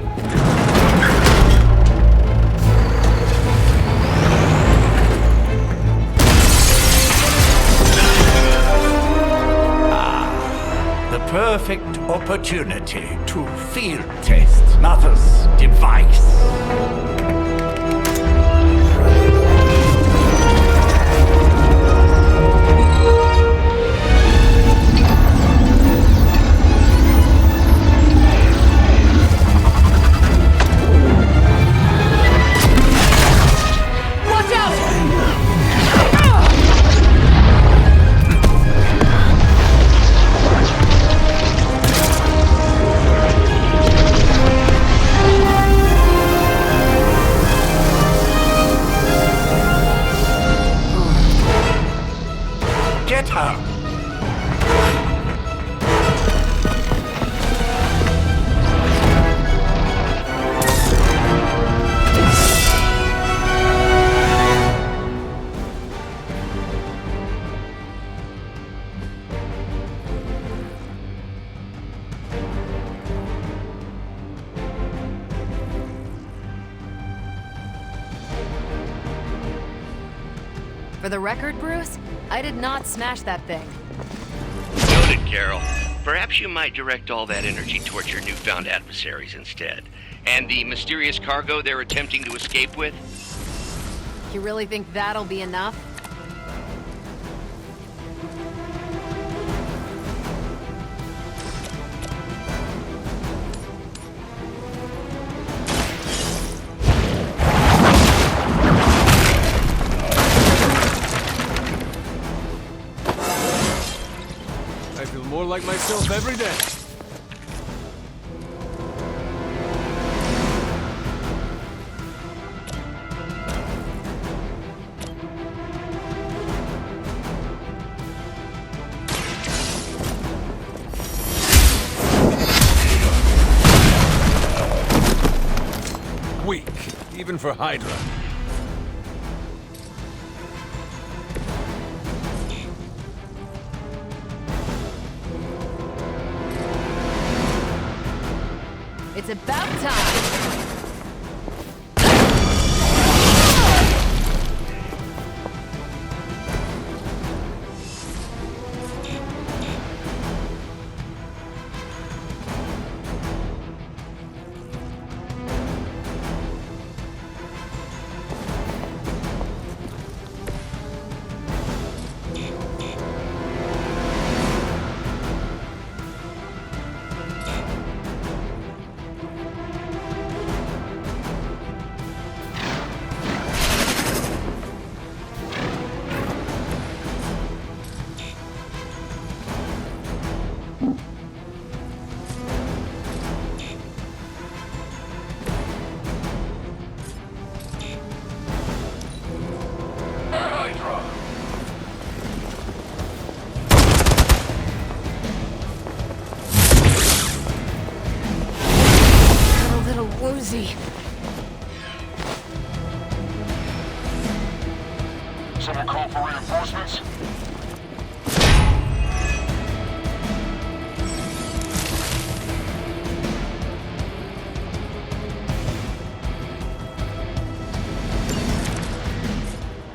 perfect opportunity to field test Mother's device. Get her! For the record, Bruce, I did not smash that thing. Noted, Carol. Perhaps you might direct all that energy towards your newfound adversaries instead. And the mysterious cargo they're attempting to escape with? You really think that'll be enough? More like myself every day. Weak, even for Hydra. It's about time! Woozy. Someone call for reinforcements?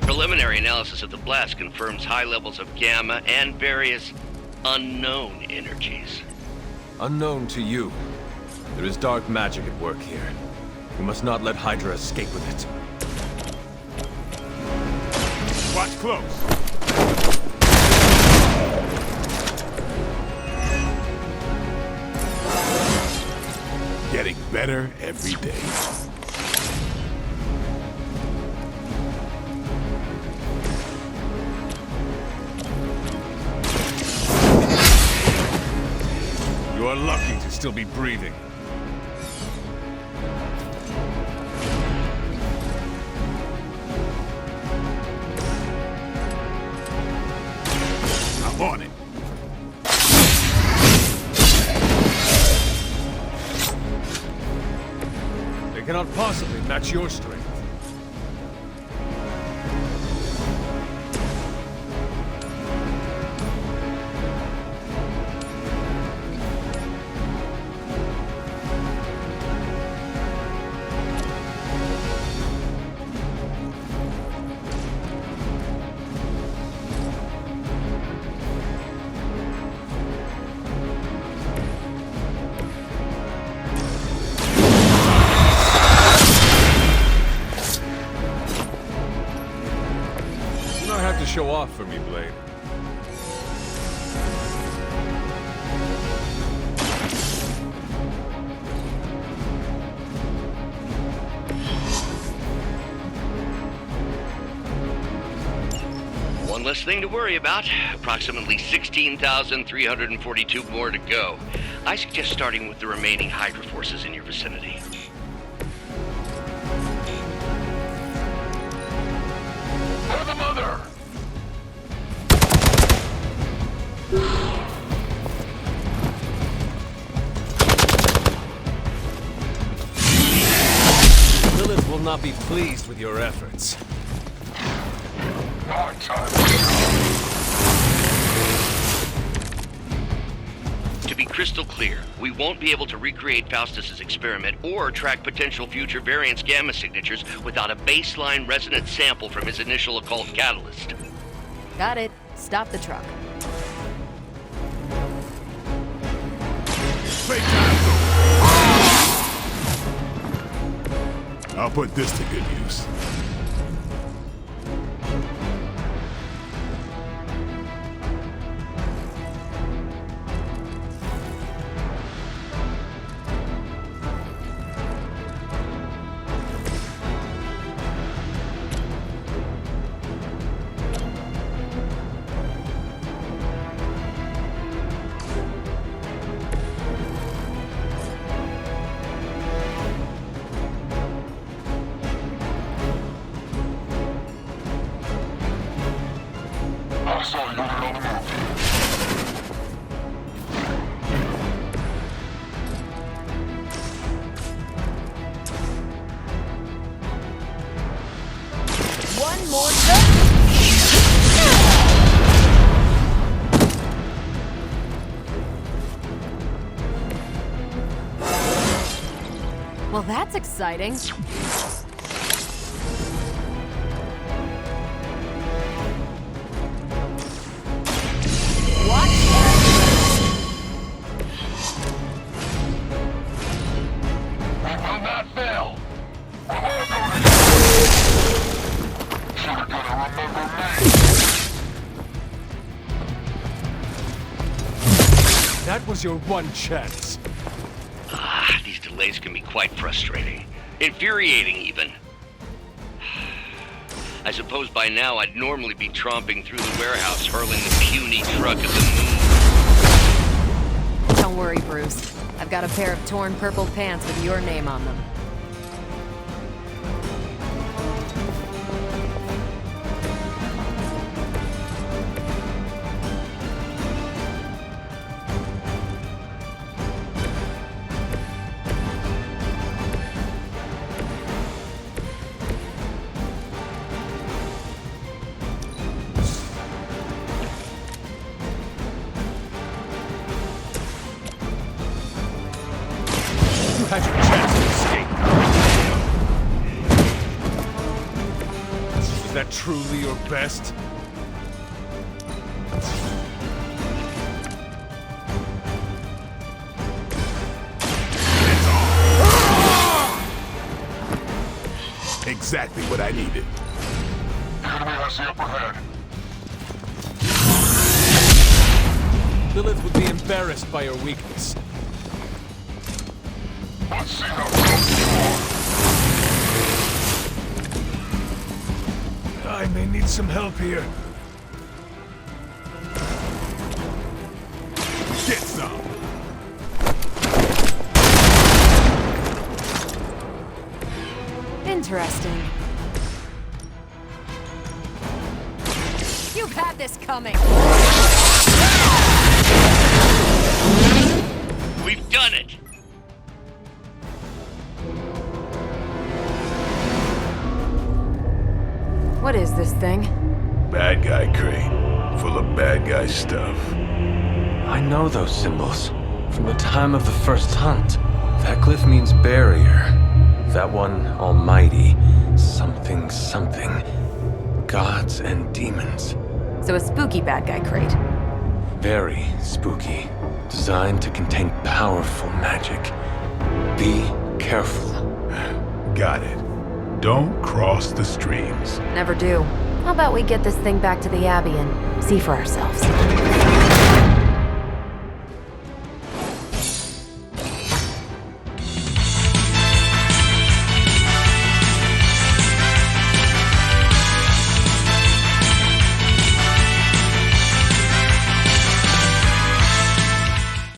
Preliminary analysis of the blast confirms high levels of gamma and various unknown energies. Unknown to you. There is dark magic at work here. We must not let Hydra escape with it. Watch close. Getting better every day. You are lucky to still be breathing. I'm on it. They cannot possibly match your strength. show off for me, Blade. One less thing to worry about. Approximately 16,342 more to go. I suggest starting with the remaining Hydra forces in your vicinity. For the mother! Lilith will not be pleased with your efforts. To be crystal clear, we won't be able to recreate Faustus's experiment or track potential future variants' gamma signatures without a baseline resonance sample from his initial occult catalyst. Got it. Stop the truck. I'll put this to good use. I saw you on the move. One more turn. Well, that's exciting. That was your one chance. These delays can be quite frustrating. Infuriating, even. I suppose by now I'd normally be tromping through the warehouse, hurling the puny truck at the moon. Don't worry, Bruce. I've got a pair of torn purple pants with your name on them. You had your chance to escape. Was that truly your best? Exactly what I needed. The enemy has the upper hand. Lilith would be embarrassed by your weakness. Let's see how tough you are. I may need some help here. Get some. Interesting. You've had this coming. We've done it! What is this thing? Bad guy crate, full of bad guy stuff. I know those symbols from the time of the first hunt. That glyph means barrier. That one, almighty. Something, something. Gods and demons. So a spooky bad guy crate. Very spooky. Designed to contain powerful magic. Be careful. Got it. Don't cross the streams. Never do. How about we get this thing back to the Abbey and see for ourselves?